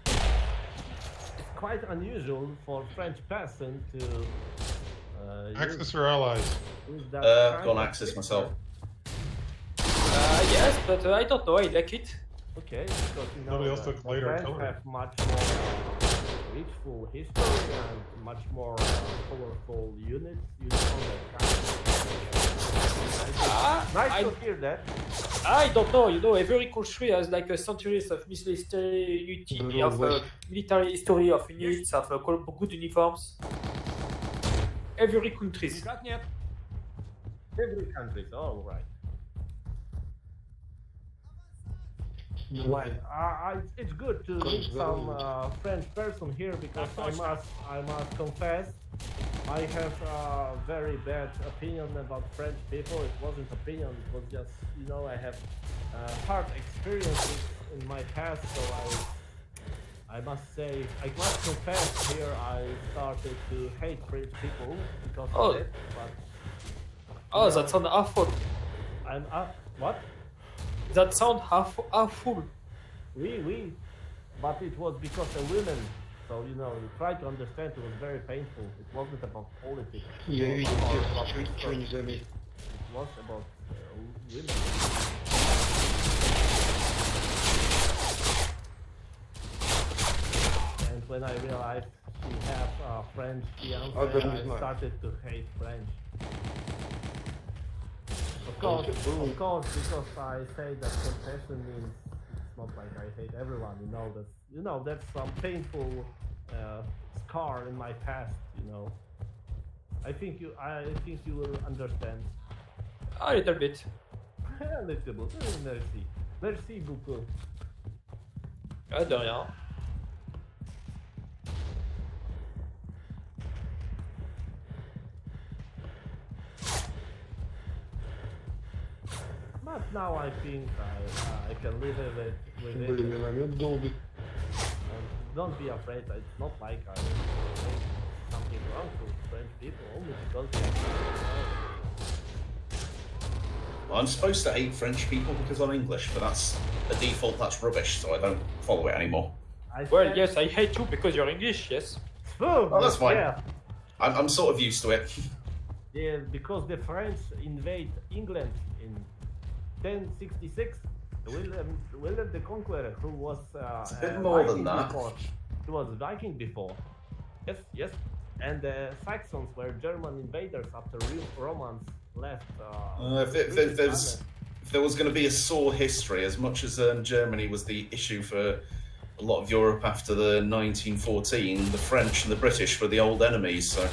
It's quite unusual for French peasant to Axis or allies? use that I've kind gone of Axis picture. myself. Yes, but I don't know. I like it. Okay, because you know Nobody else the took light French artillery. have much more richful history and much more colorful units. You know that. Nice I to hear that. I don't know. You know, every country has like a centuries of military military history of units of good uniforms. Every country. Никак нет. Every country, all right. It's good to meet some French person here because I must confess I have a very bad opinion about French people. It wasn't opinion, it was just, you know, I have hard experiences in my past, so I must say, I must confess here I started to hate French people because of it, but Oh, that sounds awful. I'm what? That sounds awful. Oui, but it was because of women. So, you know, you try to understand, it was very painful. It wasn't about politics. Я It видел, was about ничего не заметил. It was about women. And when I realized she had a French fiance, I started to hate French. Of course, because I say that confession means it's not like I hate everyone. You know that's some painful scar in my past. You know, I think you will understand. A little bit. A little bit. Merci beaucoup. Ah, de rien. But now I think I can live with it. Блин, момент долгий. And don't be afraid. It's not like I did something wrong to French people only because I'm supposed to hate French people because I'm English, but that's the default. That's rubbish, so I don't follow it anymore. Well, yes, I hate you because you're English, yes. Oh, that's fine. Yeah. I'm sort of used to it. Yeah, because the French invade England in 1066. William the Conqueror, who was It's a bit more than that. before. He was Viking before. Yes. And the Saxons were German invaders after Romans left. If there was going to be a sore history, as much as Germany was the issue for a lot of Europe after the 1914, the French and the British were the old enemies. So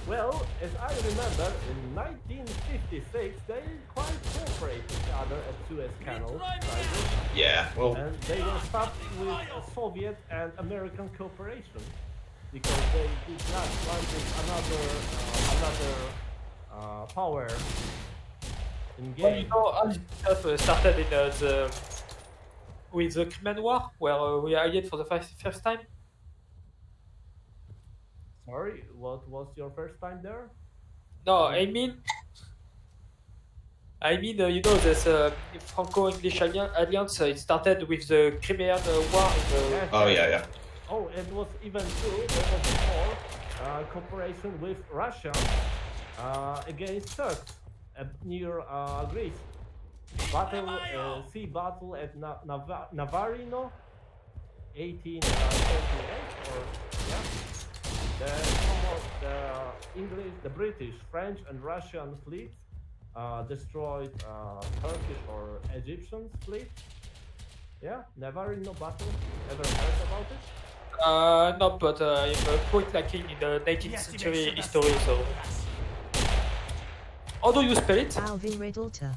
Well, as I remember, in 1956 they quite cooperated each other at Suez Canal crisis, yeah, well, and they were stopped with Soviet and American cooperation because they did not wanted another power Well, engaged. you know, all this stuff started in with the Crimean War, where we allied for the first time. Sorry, what was your first time there? No, I mean, you know, this Franco-English alliance. It started with the Crimean War. Yes, oh yes. yeah. Oh, it was even too. There was before cooperation with Russia against Turks near Greece. Sea battle at Navarino, 1838, or yeah. The British, French, and Russian fleets destroyed Turkish or Egyptian fleet. Yeah, Navarino battle. Ever heard about it? No, but I'm quite lacking in the 19th century history, so. How do you spell it? Alvin Riddleter.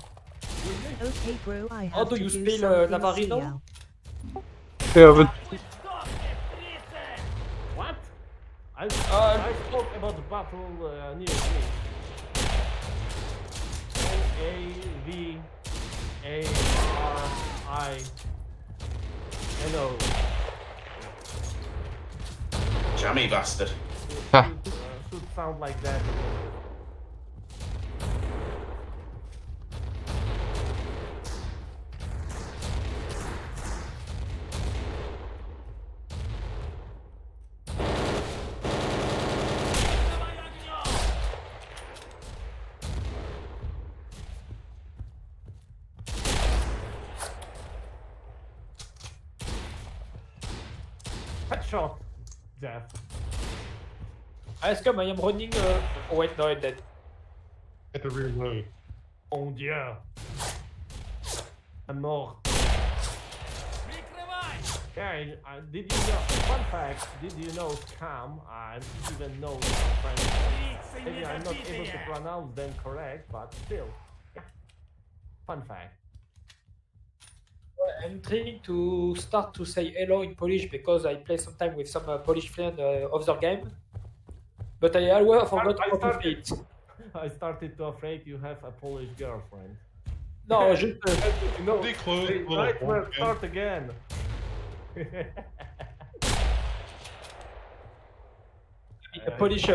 Okay, bro, I How have do to you do spell something. Navarino? See ya. Yeah, but What? I spoke about the battle near Greece. Navariino. Jammy bastard. Should sound like that. Headshot. Death. Let's come, I am running. Oh, wait, no, I'm dead. Get the reload. Mon Dieu. I'm mort. Прикрывай! Okay, did you know? Fun fact, did you know scam? I even know French. Фрицы Maybe I'm not able to недобитые! pronounce them correct, but still. Yeah. Fun fact. I'm trying to start to say hello in Polish because I play sometime with some Polish friend of the game. But I always forgot how to say it. I started to afraid you have a Polish girlfriend. No, just No, They closed the the little nightmare hole again. start again. Polish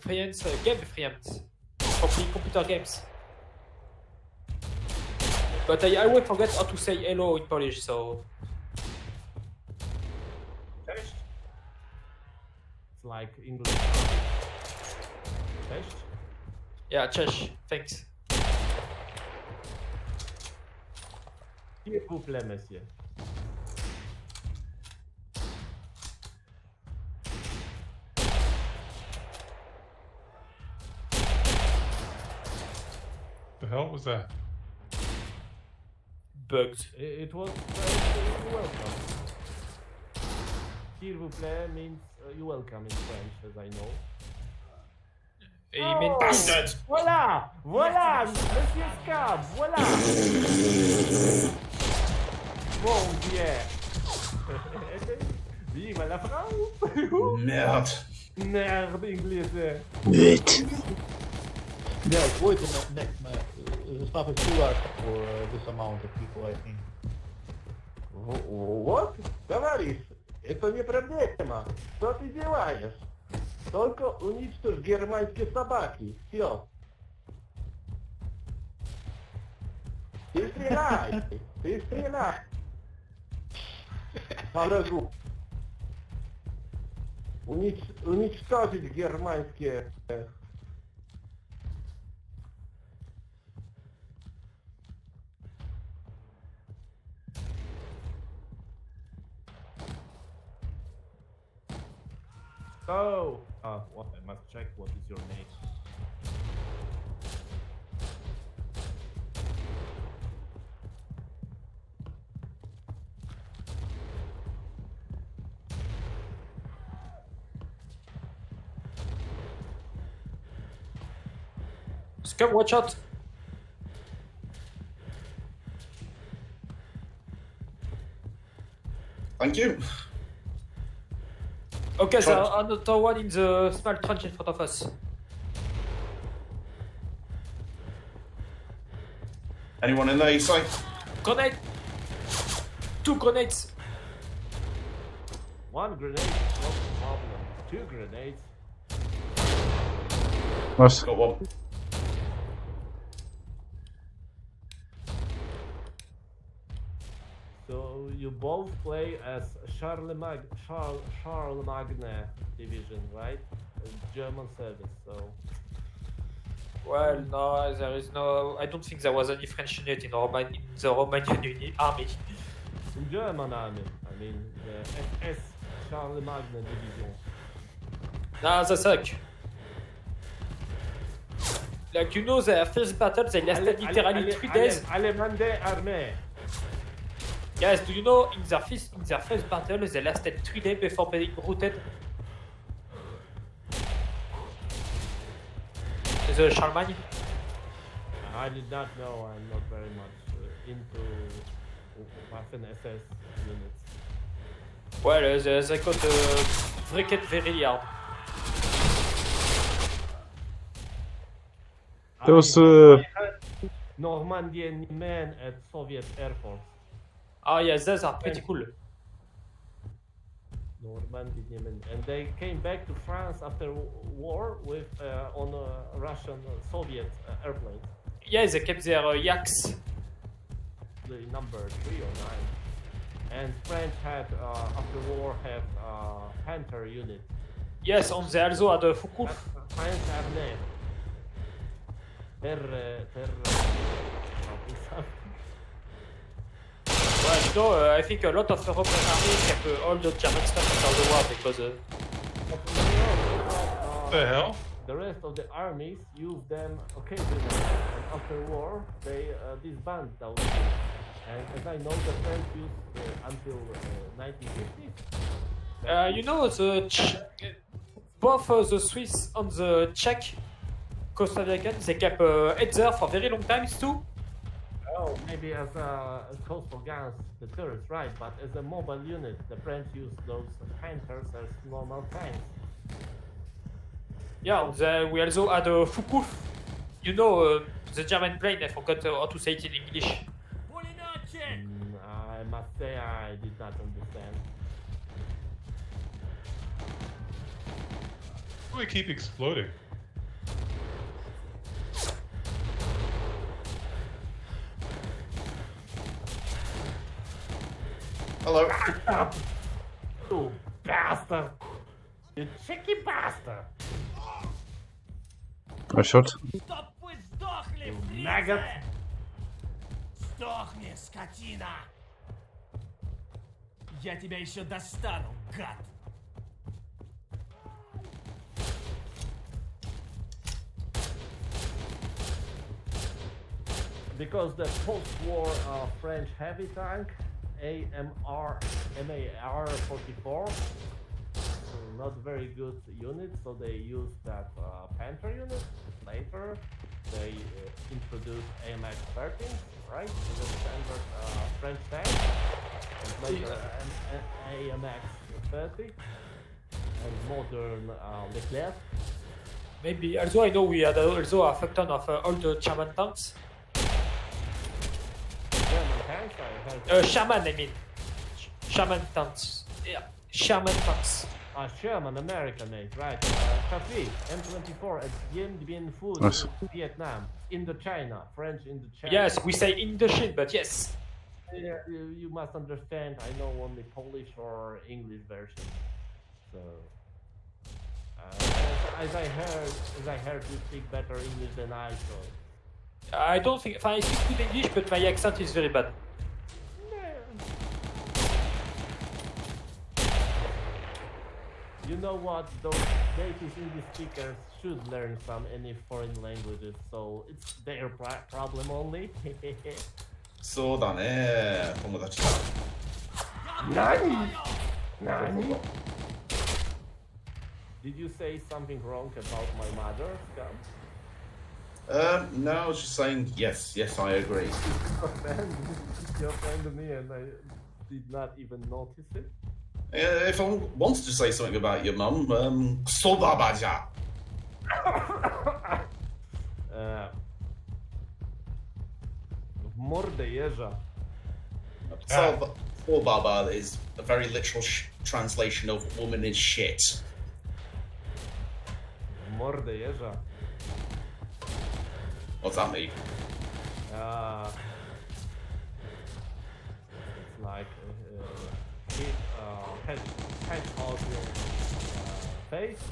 friends, game friends for playing computer games. But I always forget how to say hello in Polish, so Cześć. It's like English. Cześć. yeah, cześć, thanks. S'il vous plaît, monsieur. The hell was that? Bugs. It was welcome. S'il vous plaît means you're welcome in French, as I know. You mean Voilà! Voilà! Monsieur Scab! Voilà! Bon Dieu! Vive la France! Merde. Merde, inglese! Yeah, it's way too much. The stuff is too large for this amount of people, I think. Вот, товарищ, это не проблема. Что ты делаешь? Только уничтожь германские собаки. Все. Ты стреляй! Ты стреляй! По врагу. Уничтожить германские... Oh! What? I must check what is your name. Scum, watch out! Thank you. Okay, so Trench. another one in the small trench in front of us. Anyone in there, you say? Grenade! 2 grenades! One grenade, no problem. 2 grenades. Nice. Got one. So you both play as Charlemagne division, right? German service, so... Well, no, there is no. I don't think there was any French unit in the Romanian army. In German army, I mean the SS Charlemagne division. Nah, they suck. Like, you know, their first battle, they lasted literally 3 days. Allemande armée. Guys, do you know, in their first battle, they lasted 3 days before being routed? The Charlemagne? I did not know. I'm not very much into Waffen SS units. Well, they got wrecked very hard. There was I heard Normandian men at Soviet Air Force. Oh yeah, those are pretty cool. Normandian men, and they came back to France after war with on Russian Soviet airplanes. Yeah, they kept their yaks. The number 3 or 9, and French had after war have Panther unit. Yes, and they also had a Foucault. French armée. Well, you know, I think a lot of European armies kept all the German stuff after the war because But you know, What the hell? the rest of the armies use them occasionally, and after war they disband those things. And as I know, the French used until 1950s. you know both the Swiss and the Czech Coast American they kept it there for very long times too. Oh, maybe as a coastal guns, the turrets, right? But as a mobile unit, the French use those Panthers as normal tanks. Yeah, and we also had a Foucault. You know, the German plane. I forgot how to say it in English. I must say I did not understand. Why do we keep exploding? Hello. Stop! You bastard! You cheeky bastard! I shot. Чтоб вы сдохли, You maggot! Сдохни, скотина! Я тебя еще достану, гад! Because the post-war French heavy tank, MAR-44, not very good unit, so they used that Panther unit. Later, they introduced AMX-13, right? The standard French tank, and later AMX-30, and modern Leclerc. Maybe also I know we had also a fuck ton of all the German tanks. German tanks, I heard. Sherman, I mean. Sherman tanks. Yeah, Sherman tanks. Sherman, American made, right? Carpathia, M24 at Dien Bien Phu, Nice. Vietnam, Indochina, French Indochina. Yes, we say Indochine, but yes. Yeah, you must understand, I know only Polish or English version. So, as I heard you speak better English than I, so. I don't think I speak good English, but my accent is very bad. You know what? Those native English speakers should learn any foreign languages, so it's their problem only. そうだね、友達だ。Nani? Nani? Did you say something wrong about my mother, Scum? No, I was just saying yes, I agree. You're offended me and I did not even notice it. If I wanted to say something about your mum, Sobabaja. W mordę jeża. Sobaba is a very literal translation of woman is shit. W mordę jeża. What's that mean? It's like hedgehog face.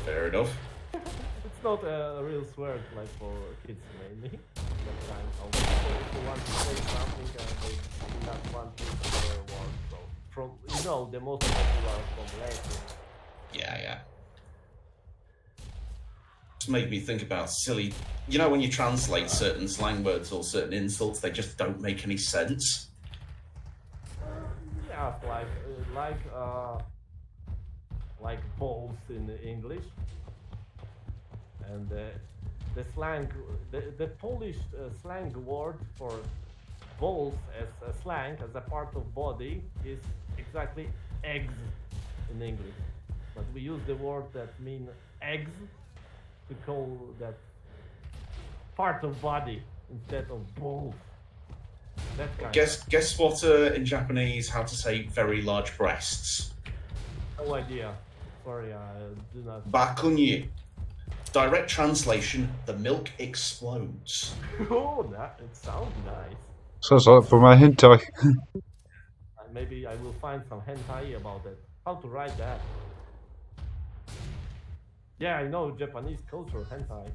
Fair enough. It's not a real swear like for kids mainly. Sometimes people who want to say something and they do not want to swear word. So from the most popular from Latin. Yeah. Just made me think about silly. You know when you translate certain slang words or certain insults, they just don't make any sense. Yeah, like balls in English, and the slang, the Polish slang word for balls as a slang as a part of body is exactly eggs in English, but we use the word that mean eggs to call that part of body instead of balls. That kind. Guess what in Japanese how to say very large breasts? No idea. Sorry, I do not. Bakunyi. Direct translation: the milk explodes. Oh, it sounds nice. Sounds like for my hentai. Maybe I will find some hentai about it. How to write that? Yeah, I know Japanese culture hentai.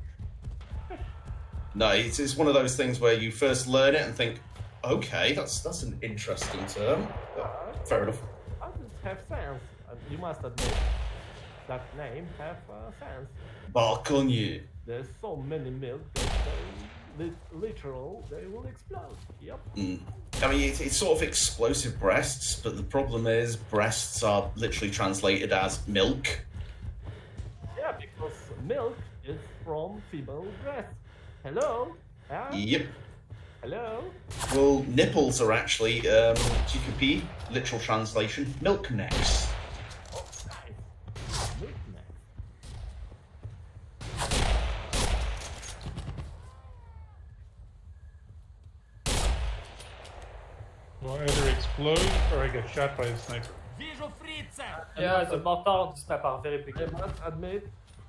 No, it's one of those things where you first learn it and think, Okay, that's an interesting term. Fair enough. How does it have sense? You must admit that name have sense. Balkonje. There's so many milk that they will explode. Yep. I mean, it's sort of explosive breasts, but the problem is breasts are literally translated as milk. Yeah, because milk is from female breast. Hello? Huh? Yep. Hello? Well, nipples are actually, GKP, literal translation, milk necks. Oh, nice. Milk neck. Well, I either explode or I get shot by a sniper. Вижу фрица! Yeah, the mortar and the sniper are very big. I must admit,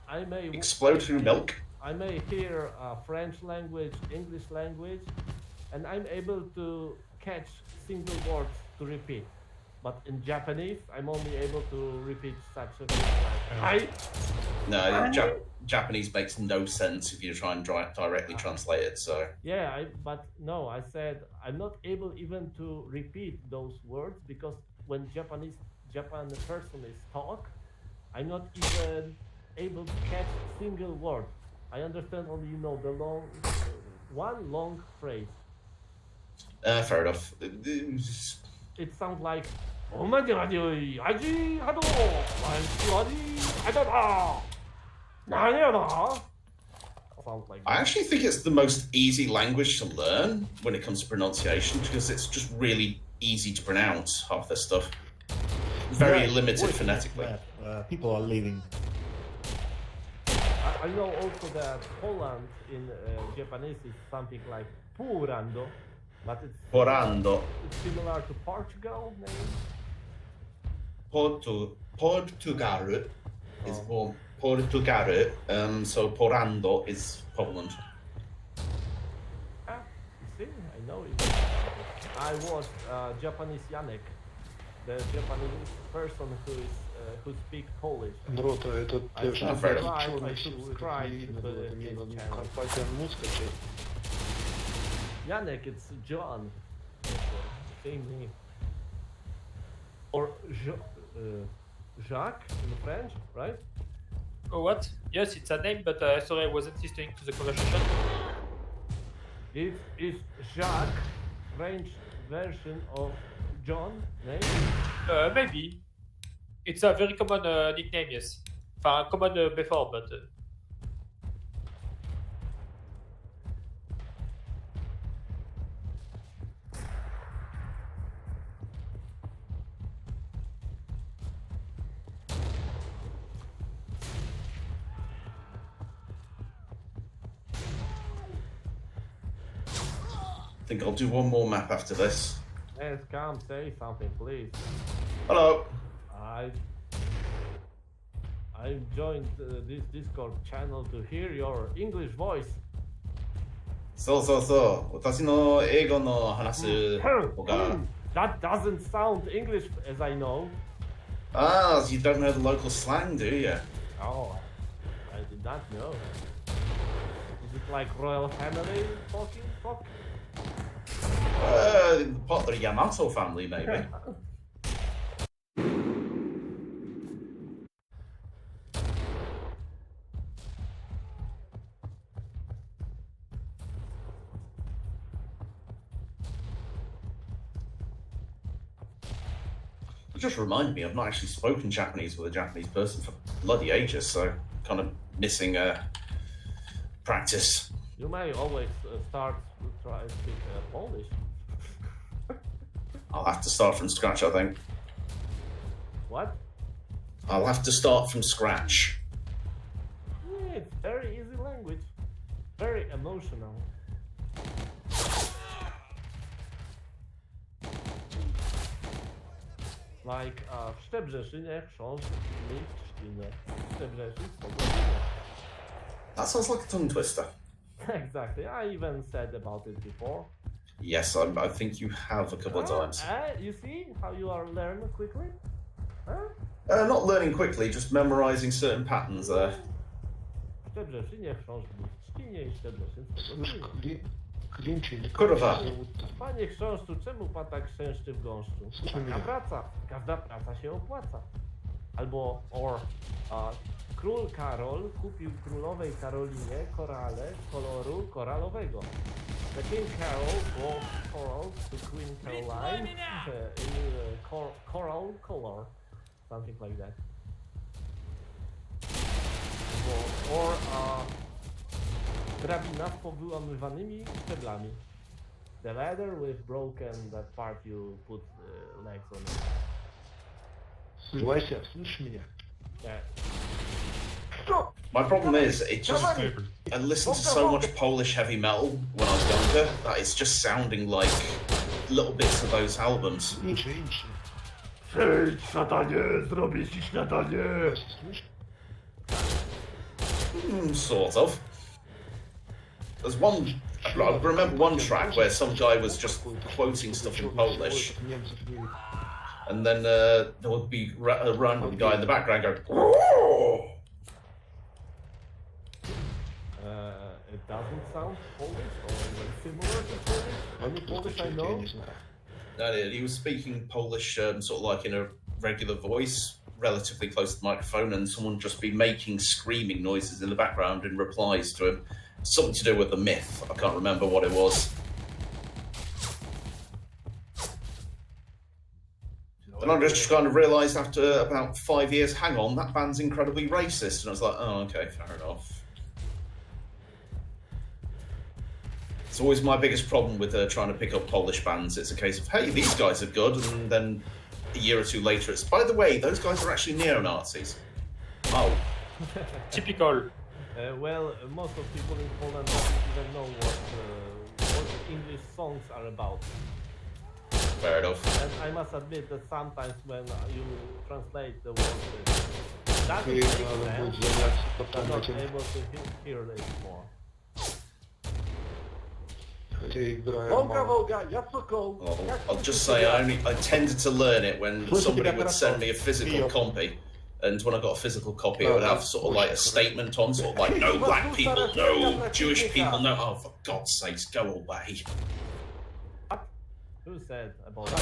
I may Explode through milk? I may hear French language, English language, and I'm able to catch single words to repeat. But in Japanese, I'm only able to repeat such a thing like No, Japanese makes no sense if you try and directly translate it, so... Yeah, but no, I said I'm not able even to repeat those words because when Japanese person is talk, I'm not even able to catch single word. I understand only, the long, one long phrase. Fair enough. It sounds like, oh my god, sounds like I actually think it's the most easy language to learn when it comes to pronunciation because it's just really easy to pronounce half this stuff. Very limited phonetically. People are leaving. I know also that Poland in Japanese is something like purando, but it's Porando. it's similar to Portugal name. Portugal is Portugal, so Porando is Poland. Ah, you see, I know it. I watched Japanese Janek, the Japanese person who speaks Polish. Народ, это I ты же fair enough. черный I subscribe видно to было, the- это не his надо channel. Carpathia музыка. Janek, it's John. Same name. Or Jacques in French, right? Oh, what? Yes, it's a name, but sorry, I wasn't listening to the conversation. Is Jacques French version of John name? Maybe. It's a very common nickname, yes. Enfin, common before, but... I think I'll do one more map after this. Yes, come say something, please. Hello. I joined this Discord channel to hear your English voice. そうそうそう。私の英語の話す方が。That doesn't sound English as I know. Ah, you don't know the local slang, do you? Oh, I did not know. Is it like royal family talking? Part of the Yamato family, maybe. It just reminded me, I've not actually spoken Japanese with a Japanese person for bloody ages, so kind of missing practice. You may always start to try to speak Polish. I'll have to start from scratch, I think. What? I'll have to start from scratch. Yeah, it's very easy language. Very emotional. Like w Szczebrzeszynie książ Trzcinę. Szczebrzeszyn Szczebrzeszynie. That sounds like a tongue twister. Exactly. I even said about it before. Yes, I think you have a couple of times. You see how you are learning quickly? Huh? Not learning quickly, just memorizing certain patterns there. W Szczebrzeszynie książ Trzcinie i Szczebrzeszyn Szczebrzeszynie. Klinczy, nie Kurwa. Panie chrząszczu, czemu pan tak chrzęszczy w gąszczu? Taka praca, każda praca się opłaca. Albo, król Karol kupił królowej Karolinie korale koloru koralowego. The King Carol bought corals to Queen Caroline in coral color. Something like that. Or drabina z powyłamywanymi szczeblami. The ladder with broken that part you put legs on it. Słuchajcie, słysz mnie. Yeah. Stop! My problem is, it just... Newspapers. I listened to so much Polish heavy metal when I was younger that it's just sounding like little bits of those albums. Idź. Przejdź, szatanie, zrobię ci śniadanie. Słysz? Sort of. There's one... I remember one track where some guy was just quoting stuff in Polish, Niemców mieli. and then there would be a random guy in the background going, "Oh!" It doesn't sound Polish or very similar to Polish. Only Polish I know. Nie znam. No, he was speaking Polish, sort of like in a regular voice, relatively close to the microphone, and someone just be making screaming noises in the background in replies to him. Something to do with the myth. I can't remember what it was. And I just kind of realised after about 5 years, hang on, that band's incredibly racist. And I was like, oh, okay, fair enough. It's always my biggest problem with trying to pick up Polish bands. It's a case of, hey, these guys are good, and then a year or two later it's, by the way, those guys are actually neo-Nazis. Oh. Typical. Well, most of people in Poland don't even know what English songs are about. Fair enough. And I must admit that sometimes when you translate the words, it doesn't Ty, make ale sense. budzę, jak to I'm not pamiętam. able to hear it more. Ty grają Wołga, mało. wołga, ja sokoł. Oh, I'll just say I tended to learn it when somebody would send me a physical copy. And when I got a physical copy, it would have sort of like a statement on, sort of like, no black people, no Jewish people, no... Oh, for God's sakes, go away. Who said about that?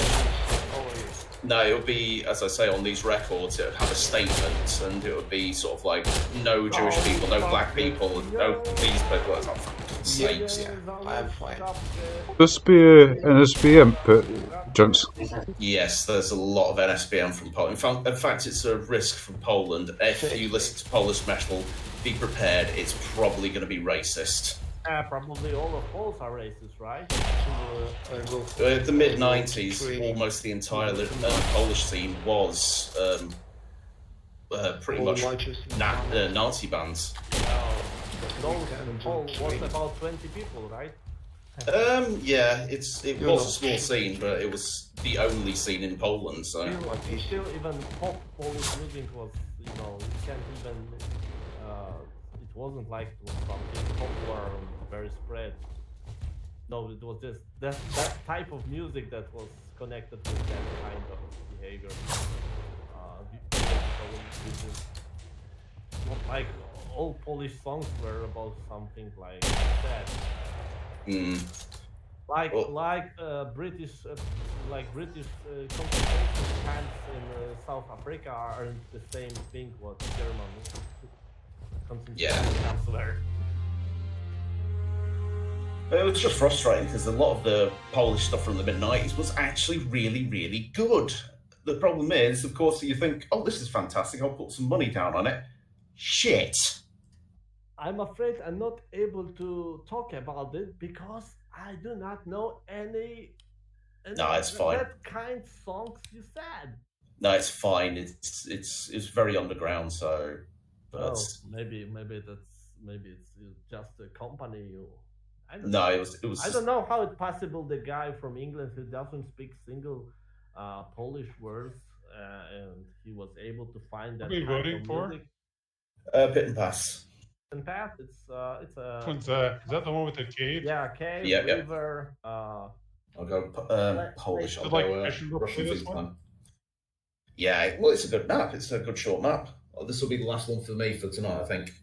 No, it would be, as I say, on these records, it would have a statement, and it would be sort of like, no Jewish people, no black people, no these people. It's like, for God's sakes, yeah. I'm fine. Must be an SBM, but gents. Yes, there's a lot of NSBM from Poland. In fact, it's a risk from Poland. If you listen to Polish metal, be prepared, it's probably going to be racist. Probably all of Poles are racist, right? The mid-90s, almost the entire Polish scene was pretty much Nazi bands. Those was about 20 people, right? Yeah, it was a small scene, but it was the only scene in Poland, so... Still even pop Polish music was, you can't even... it wasn't like it was something popular and very spread. No, it was just that type of music that was connected with that kind of behavior. Not like all Polish songs were about something like that. Like British concentration camps in South Africa aren't the same thing what German concentration camps were. It was just frustrating because a lot of the Polish stuff from the mid-90s was actually really, really good. The problem is, of course, that you think, oh, this is fantastic, I'll put some money down on it. Shit. I'm afraid I'm not able to talk about it because I do not know any No, it's fine. that kind of songs you said. No, it's fine. It's very underground, so... But maybe it's just a company you... No, it was. I don't know how it's possible the guy from England who doesn't speak single Polish words and he was able to find that. What are you voting for? Music. Pit and Pass. And Path, it's a. Which one's that? Is that the one with the cave? Yeah, cave, Yep. river. I'll go Polish. I'll like go Russian Russian this theme one? plan. Yeah, well, it's a good map. It's a good short map. Oh, this will be the last one for me for tonight, I think.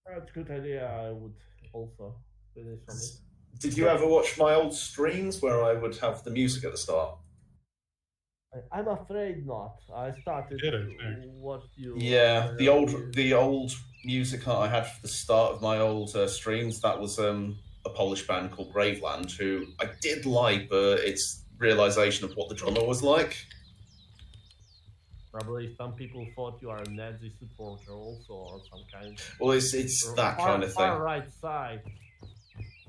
That's a good idea. I would also finish on it. Did you ever watch my old streams where I would have the music at the start? I'm afraid not. I started Did to it, yeah. watch you. Yeah, the old music that I had for the start of my old streams, that was a Polish band called Graveland, who I did like, but it's realization of what the drummer was like. Probably some people thought you are a Nazi supporter also, or some kind. Well, it's that kind of thing. Far right side.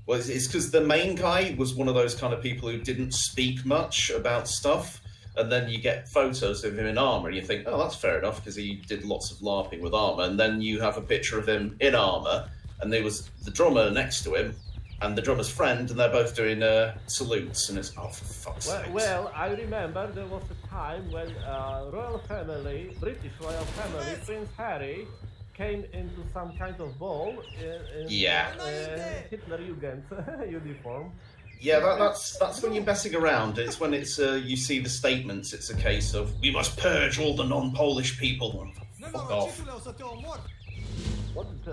Well, it's because the main guy was one of those kind of people who didn't speak much about stuff, and then you get photos of him in armor, and you think, oh, that's fair enough, because he did lots of LARPing with armor, and then you have a picture of him in armor, and there was the drummer next to him, and the drummer's friend, and they're both doing salutes, and it's, oh, for fuck's sake. Well, I remember there was a time when royal family, British royal family, Prince Harry, came into some kind of ball in Hitlerjugend uniform. Yeah, that's when you're messing around. It's when it's you see the statements. It's a case of we must purge all the non-Polish people. Fuck off.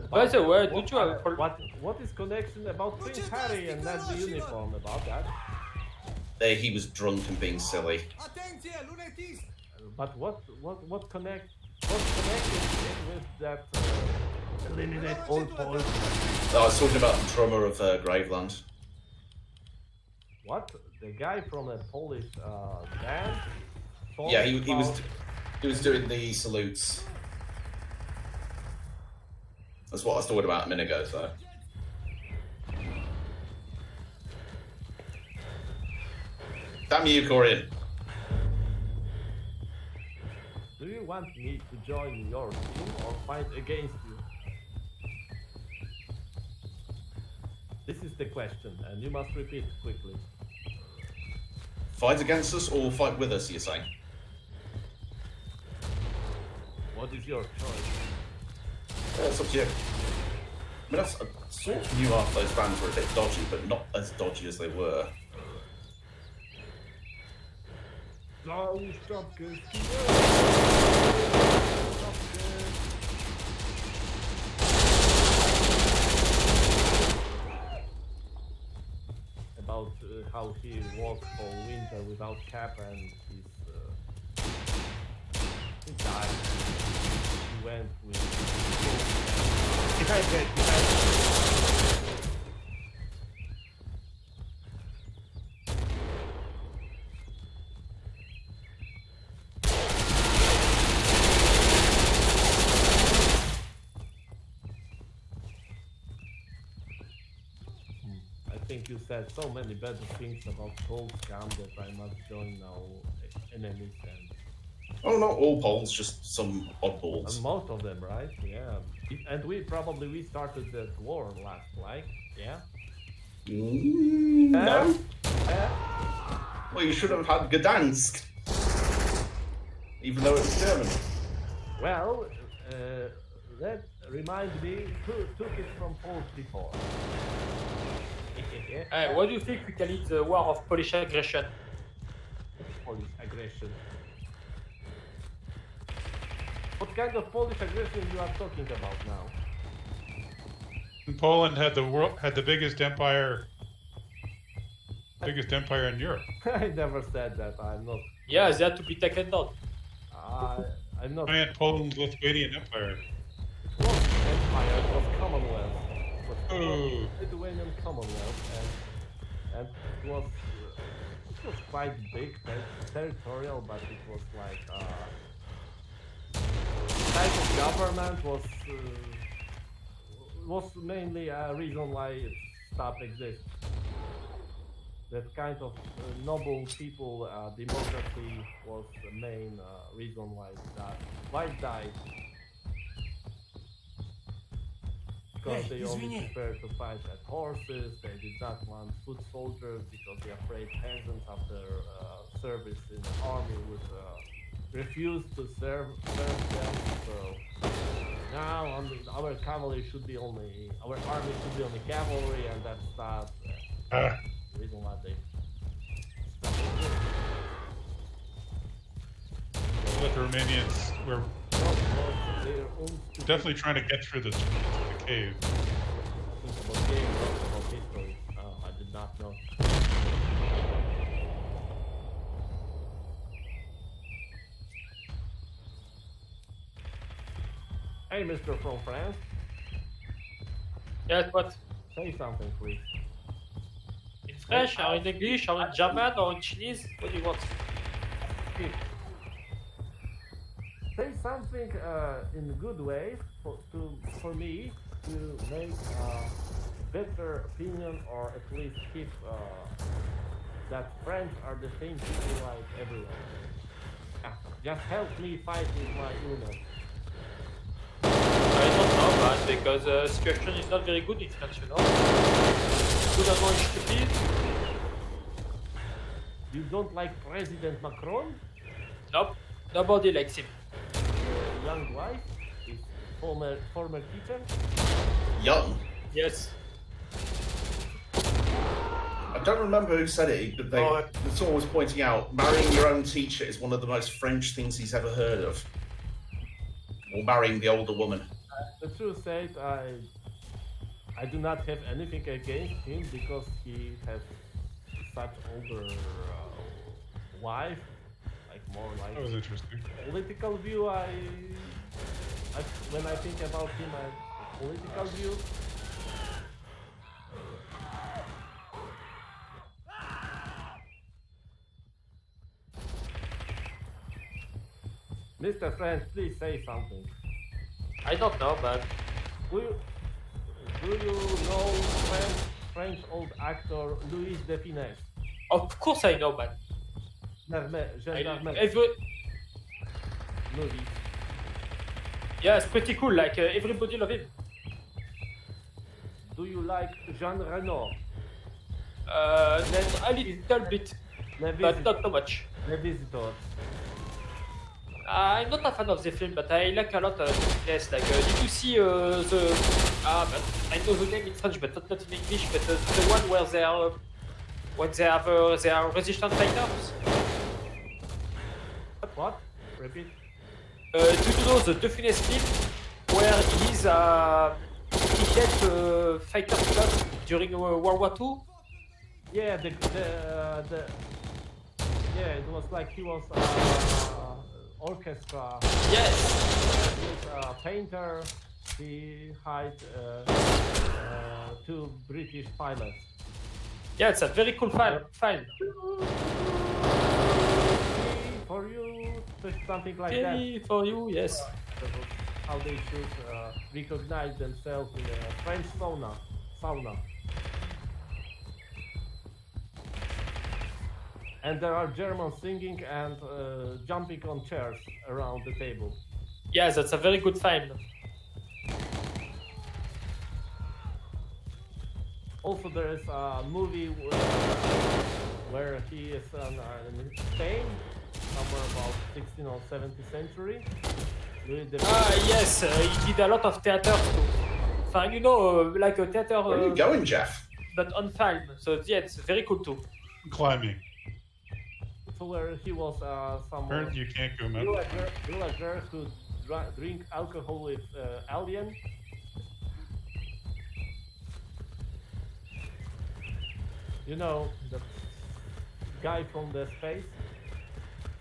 By the way, did you have a what is connection about Prince Harry and Nazi uniform about that? He was drunk and being silly. But what connected with that eliminate all Poles? No, I was talking about the drummer of Graveland. What? The guy from a Polish band? Yeah, he was doing the salutes. That's what I was talking about a minute ago, so. Damn you, Corian. Do you want me to join your team or fight against you? This is the question, and you must repeat quickly. Fight against us or fight with us, you're saying? What is your choice? It's up to you. I mean, I sort of knew half those bands were a bit dodgy, but not as dodgy as they were. No, stop good. About how he walked for winter without cap and he died. He went with. I think you said so many better things about Cold Scam that I must join now enemies and. Oh, not all Poles, just some oddballs. And most of them, right? Yeah. And we started that war last, like, yeah? No. Well, you should have had Gdansk. Even though it was German. Well, that reminds me, who took it from Poles before? What do you think we can lead the war of Polish aggression? Polish aggression. What kind of Polish aggression you are talking about now? Poland had the biggest empire in Europe. I never said that. I'm not. Yeah, they had to be taken down. I'm not. Giant Poland-Lithuanian Empire. It was empire. It was Commonwealth. It was Oh. Lithuanian Commonwealth, and it was quite big, territorial, but it was like type of government was mainly a reason why it stopped existing. That kind of noble people democracy was the main reason why it died. Because they only preferred to fight at horses, they did not want foot soldiers because they afraid peasants after service in the army would refuse to serve them. So now our army should be only cavalry, and that's not the reason why they stopped. But the Romanians were definitely trying to get through the cave. Think about games, about history. I did no. Hey, Mr. from France, Yeah, what? say something, please. In French, or in English, or in German, or in Chinese? What do you want? Speak. Say something in a good way for me to make a better opinion, or at least keep that French are the same people like everyone. Just help me fight with my illness. I don't know, man, because the situation is not very good in France, you know? Gouvernement is stupid. You don't like President Macron? Nope, nobody likes him. Young wife? His former teacher? Young. Yes. I don't remember who said it, but someone was pointing out marrying your own teacher is one of the most French things he's ever heard of. Or marrying the older woman. The truth said, I do not have anything against him because he has such older wife, like more like That was interesting. political view. When I think about him, political view. Mr. French, please say something. I don't know, man. Do you know French old actor Louis de Funès? Of course I know, man. Gendarme Every... movie. Yeah, it's pretty cool, like everybody love him. Do you like Jean Reno? Then a little bit, but not too much. The Visitor. I'm not a fan of the film, but I like a lot of the place. Like, did you see the... but I know the name in French, but not in English, but the one where they are... when they are resistance fighters? What? Repeat. Do you know the De Funès film where he led fighter club during World War II? Yeah, yeah, it was like he was Orchestra. Yes. He was a painter. He hired two British pilots. Yeah, it's a very cool film. For you, something like Yay, that. for you, yes. How they should recognize themselves in a French sauna. And there are Germans singing and jumping on chairs around the table. Yeah, that's a very good film. Also, there is a movie where he is in Spain, somewhere about 16th or 17th century. Yes, he did a lot of theater too. You know, like a theater. Where are you going, Jeff? But on film, so yeah, it's very cool too. Climbing. So where he was some Apparently you can't go, man. villager who drink alcohol with alien. You know, the guy from the space,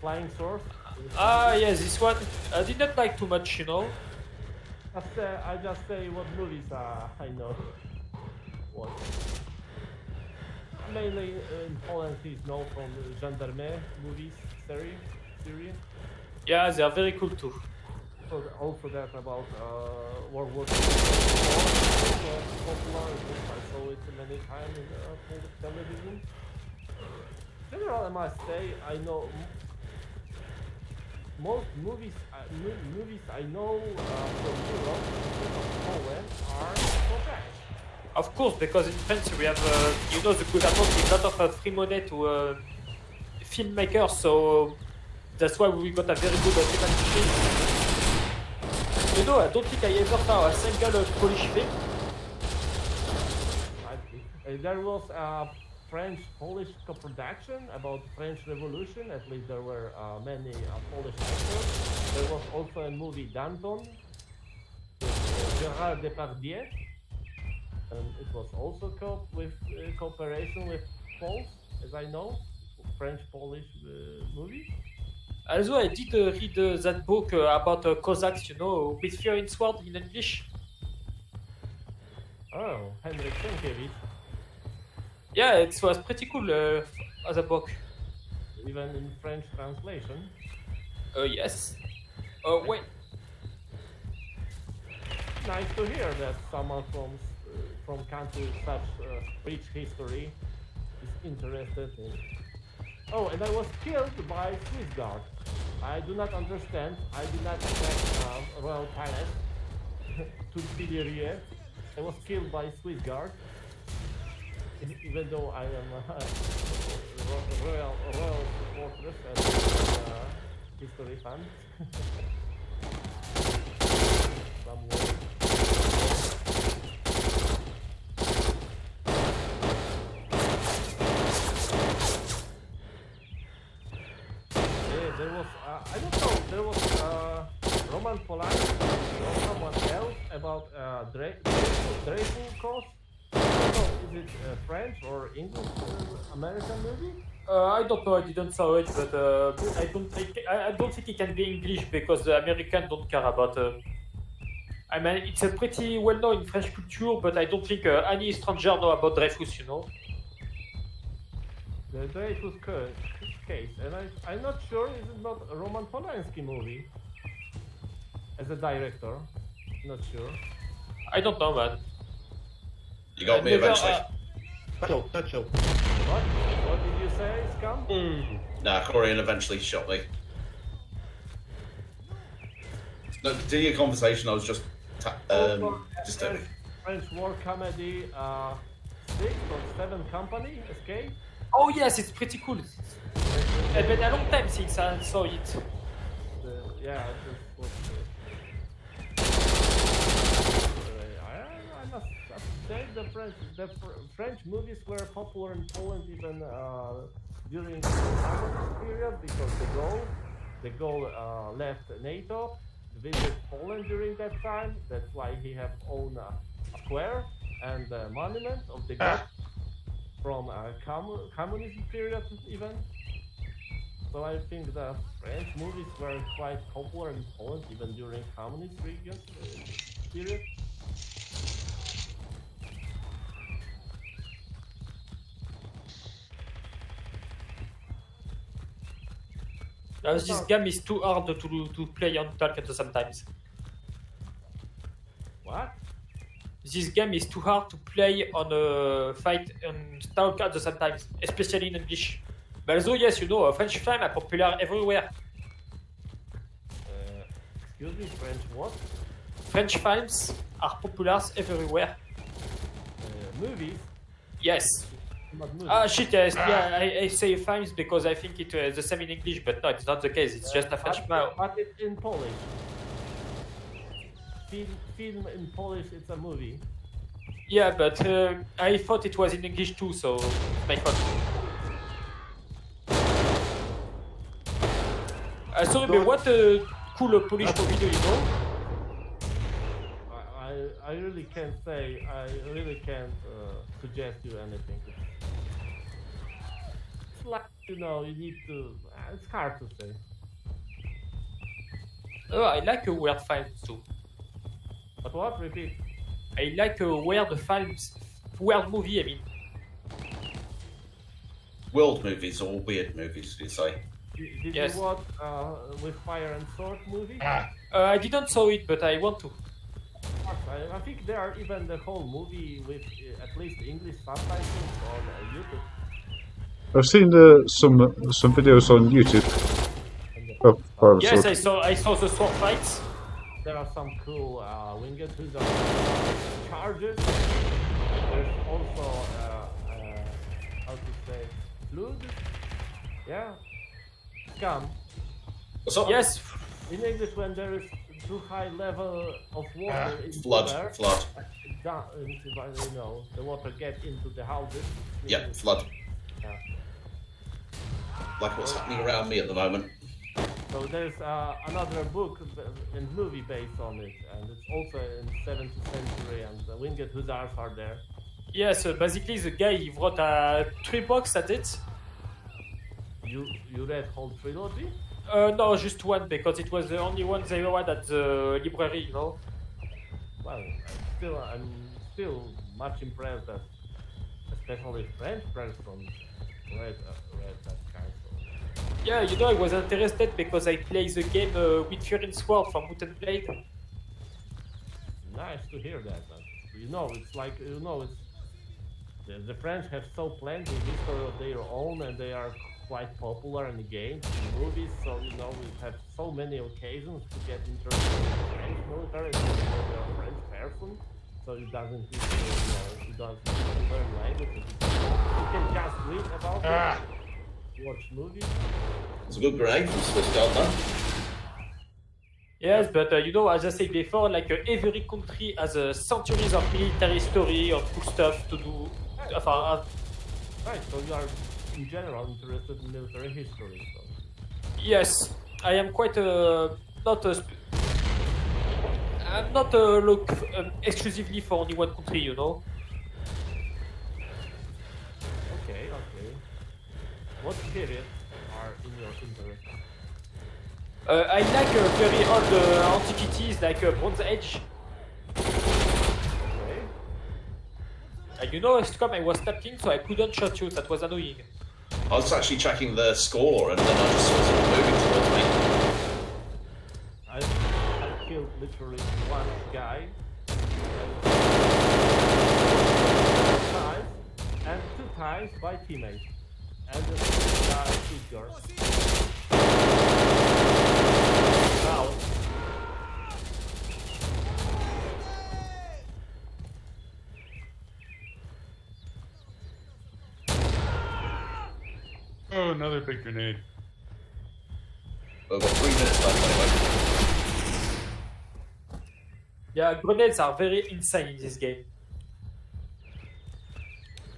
flying sword. Yes, this one I did not like too much, you know. I just say what movies I know. What? Mainly in Poland, he's known from the Gendarme movies series. Yeah, they are very cool too. So also that about World War II. Popular. I saw it many times in Polish television. In general, I must say I know most movies. Movies I know from Europe, from Poland, are for French. Of course, because in France we have, you know, the gouvernement gives a lot of free money to filmmakers, so that's why we got a very good documentary film. You know, I don't think I ever saw a single Polish film. There was a French-Polish co-production about French Revolution. At least there were many Polish actors. There was also a movie Danton with Gérard Depardieu. It was also cooperation with Poles, as I know, French-Polish movie. Also, I did read that book about Cossacks, you know, with fear in sword in English. Oh, Henryk Sienkiewicz, Yeah, it was pretty cool as a book. even in French translation. Yes. Wait. Nice to hear that someone from country with such rich history is interested in. Oh, and I was killed by Swiss guard. I do not understand. I did not attack Royal Palace to Tuileries. I was killed by Swiss guard. Even though I am royal supporters and history fan. Some way. There was, I don't know, there was Roman Polanski or someone else about Dreyfus Cause. I don't know, is it French or English American movie? I don't know. I didn't saw it, but I don't think it can be English because the Americans don't care about. I mean, it's a pretty well known in French culture, but I don't think any stranger know about Dreyfus. You know. The Dreyfus case, and I'm not sure is it not a Roman Polanski movie as a director. Not sure. I don't know, man. You got me eventually. Not so. What did you say, Scum? Nah, Corian eventually shot me. No, do your conversation. I was just disturbing. French war comedy, 6 or 7 Company, Escape. Oh yes, it's pretty cool. It's been a long time since I saw it. Yeah, this was. I must say the French movies were popular in Poland even during the communist period because de Gaulle left NATO, visited Poland during that time. That's why he have own a square and a monument of the Gaulle from communism period even. So I think the French movies were quite popular in Poland even during communist period. This game is too hard to play and talk at the same time. What? This game is too hard to play on a fight and talk at the same time, especially in English. But although yes, you know, French films are popular everywhere. Excuse me, French what? French films are popular everywhere. Movies? Yes. Not movies. Ah shit, yes, yeah, I say films because I think it's the same in English, but no, it's not the case, it's just a French film. But it's in Polish. Film in Polish, it's a movie. Yeah, but I thought it was in English too, so my fault. So maybe what cool Polish movie do you know? I really can't say. I really can't suggest you anything. It's like, you know, you need to. It's hard to say. Oh, I like weird films too. But what? Repeat. I like weird films, weird movie. I mean. World movies or weird movies, do you say? Did Yes. you watch with Fire and Sword movie? I didn't saw it, but I want to. I think there are even the whole movie with at least English subtitles on YouTube. I've seen some videos on YouTube. Oh, Fire and Yes, Sword. I saw the sword fights. There are some cool winged wizard charges. There's also how to say blood. Yeah. Scum. What's up? Yes, In English, when there is too high level of water in Flood. the air, Flood. you know, the water gets into the houses. Yeah, flood. Yeah. Like what's happening around me at the moment. So there's another book and movie based on it, and it's also in 17th century, and the Winged Hussars are there. Yes, basically the guy he wrote 3 books at it. You read whole trilogy? No, just one because it was the only one they had at the library, you know. Well, I'm still much impressed that, especially French person, read that kind of. Yeah, you know, I was interested because I played the game with Furin Sword from Moot and Blade. Nice to hear that. But, you know, it's like it's the French have so plenty history of their own, and they are quite popular in the games, in movies. So you know, we have so many occasions to get interested in the French military, especially when you're a French person. So it doesn't need to, you don't need to learn languages. You can just read about it, watch movies. It's a good grade from Swiss Guard, man. Yes, but you know, as I said before, like every country has centuries of military story or cool stuff to do. Right, so you are in general interested in military history. So. Yes, I am quite I'm not look exclusively for only one country, you know. Okay. What periods are in your interest? I like very old antiquities like Bronze Age. Okay. You know, last time I was tapping, so I couldn't shot you. That was annoying. I was actually checking the score, and then I just saw someone moving towards me. I killed literally one guy. And 2 times by teammates. And the guy is yours. Now. Oh, another big grenade. We've got 3 minutes left anyway. Yeah, grenades are very insane in this game.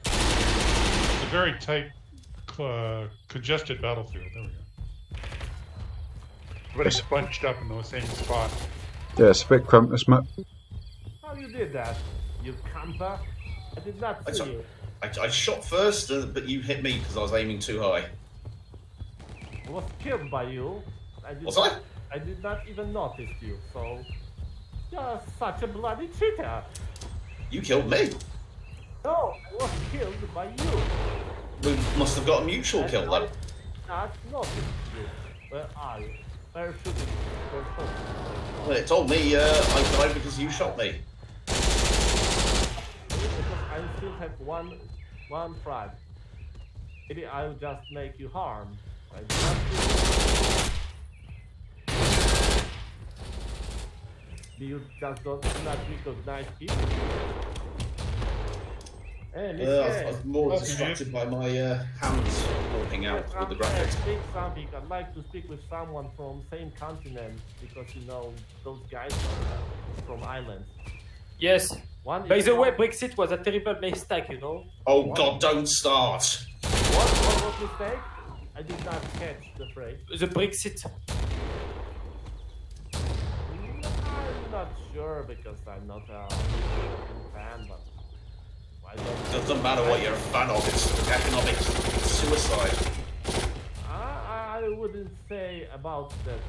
It's a very tight, congested battlefield. There we go. Everybody's bunched up in the same spot. Yeah, it's a bit cramped, this map. How you did that? You camper? I did not see you. I shot first, but you hit me because I was aiming too high. I was killed by you. Was I? I did not even notice you, so... You're such a bloody cheater! You killed me. No, I was killed by you. We must have got a mutual kill then. I did not notice you. Where are you? Where should you be? Well, it told me I died because you shot me. Because I still have one frag. Maybe I'll just make you harm. I do not you just not recognize people? I was more distracted by my hands walking out with the graphics. Speak something. I'd like to speak with someone from same continent because you know those guys are from islands. Yes. One By is the way, from- Brexit was a terrible mistake, you know. Oh God, don't start. What mistake? I did not catch the phrase. The Brexit. I'm not sure because I'm not a European fan, but I don't. Doesn't matter what you're a fan of, it's economic suicide. I wouldn't say about that.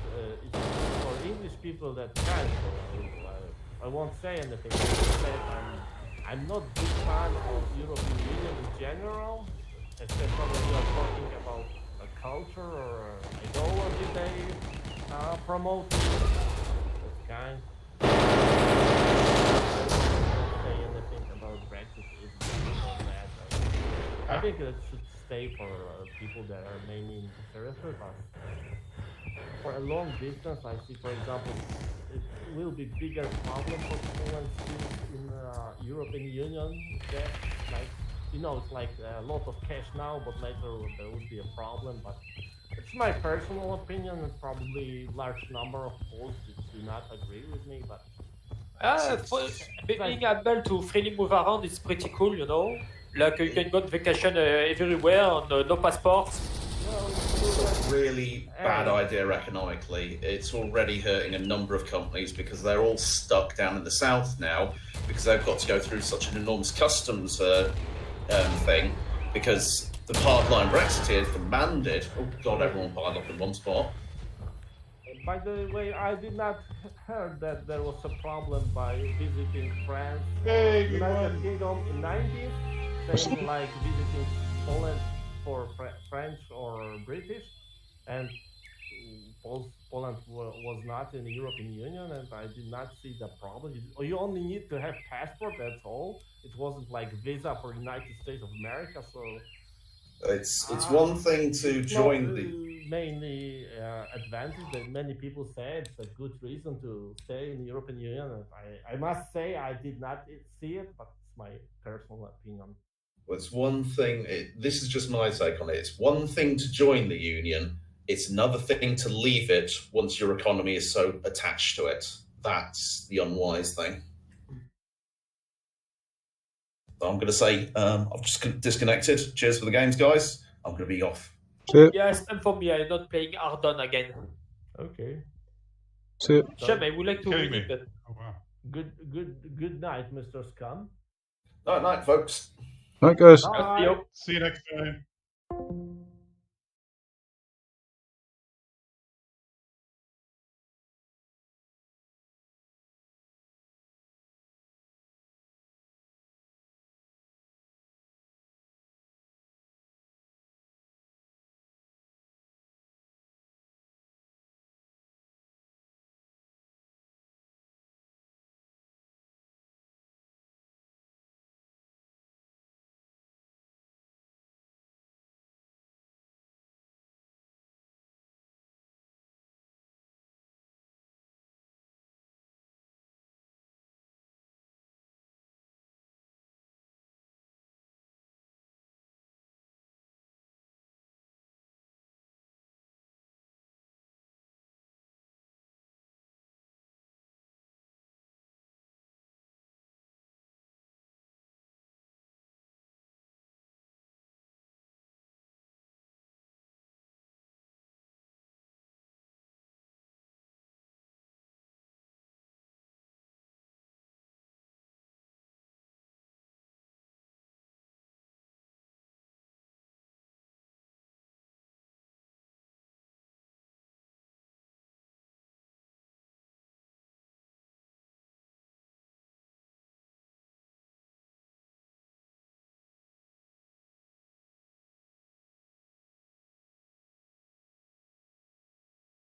It's for English people that cancel. I won't say anything. I will say I'm not big fan of European Union in general, especially when you are talking about a culture or ideology they promote. That kind. I won't say anything about Brexit. It's so bad. I think it should stay for people that are mainly interested. But for a long distance, I see, for example, it will be bigger problem for Poland in European Union. That, like, you know, it's like a lot of cash now, but later there would be a problem. But it's my personal opinion, and probably large number of Poles do not agree with me. But Being able to freely move around is pretty cool, you know. Like you can go on vacation everywhere on no passport. well, it's true. it's a really bad Hey. idea economically. It's already hurting a number of companies because they're all stuck down in the south now because they've got to go through such an enormous customs thing because the hardline Brexiteers demanded. Oh God, everyone piled up in one spot. By the way, I did not heard that there was a problem by visiting France, Hey, we United won. Kingdom in 90s, same like visiting Poland for French or British, and Poland was not in the European Union, and I did not see the problem. You only need to have passport, that's all. It wasn't like visa for United States of America, so It's one thing to join the. mainly advantage that many people say it's a good reason to stay in the European Union. And I must say I did not see it, but it's my personal opinion. Well, it's one thing. This is just my take on it. It's one thing to join the union. It's another thing to leave it once your economy is so attached to it. That's the unwise thing. I'm going to say I've just disconnected. Cheers for the games, guys. I'm going to be off. See it. Yeah, it's time for me. I'm not playing Ardon again. Okay. See it. Shame, I would like to Kidding win me. it, but Oh, wow. Good night, Mr. Scum. Night, night, folks. Right, guys. Bye. Yo. See you next time.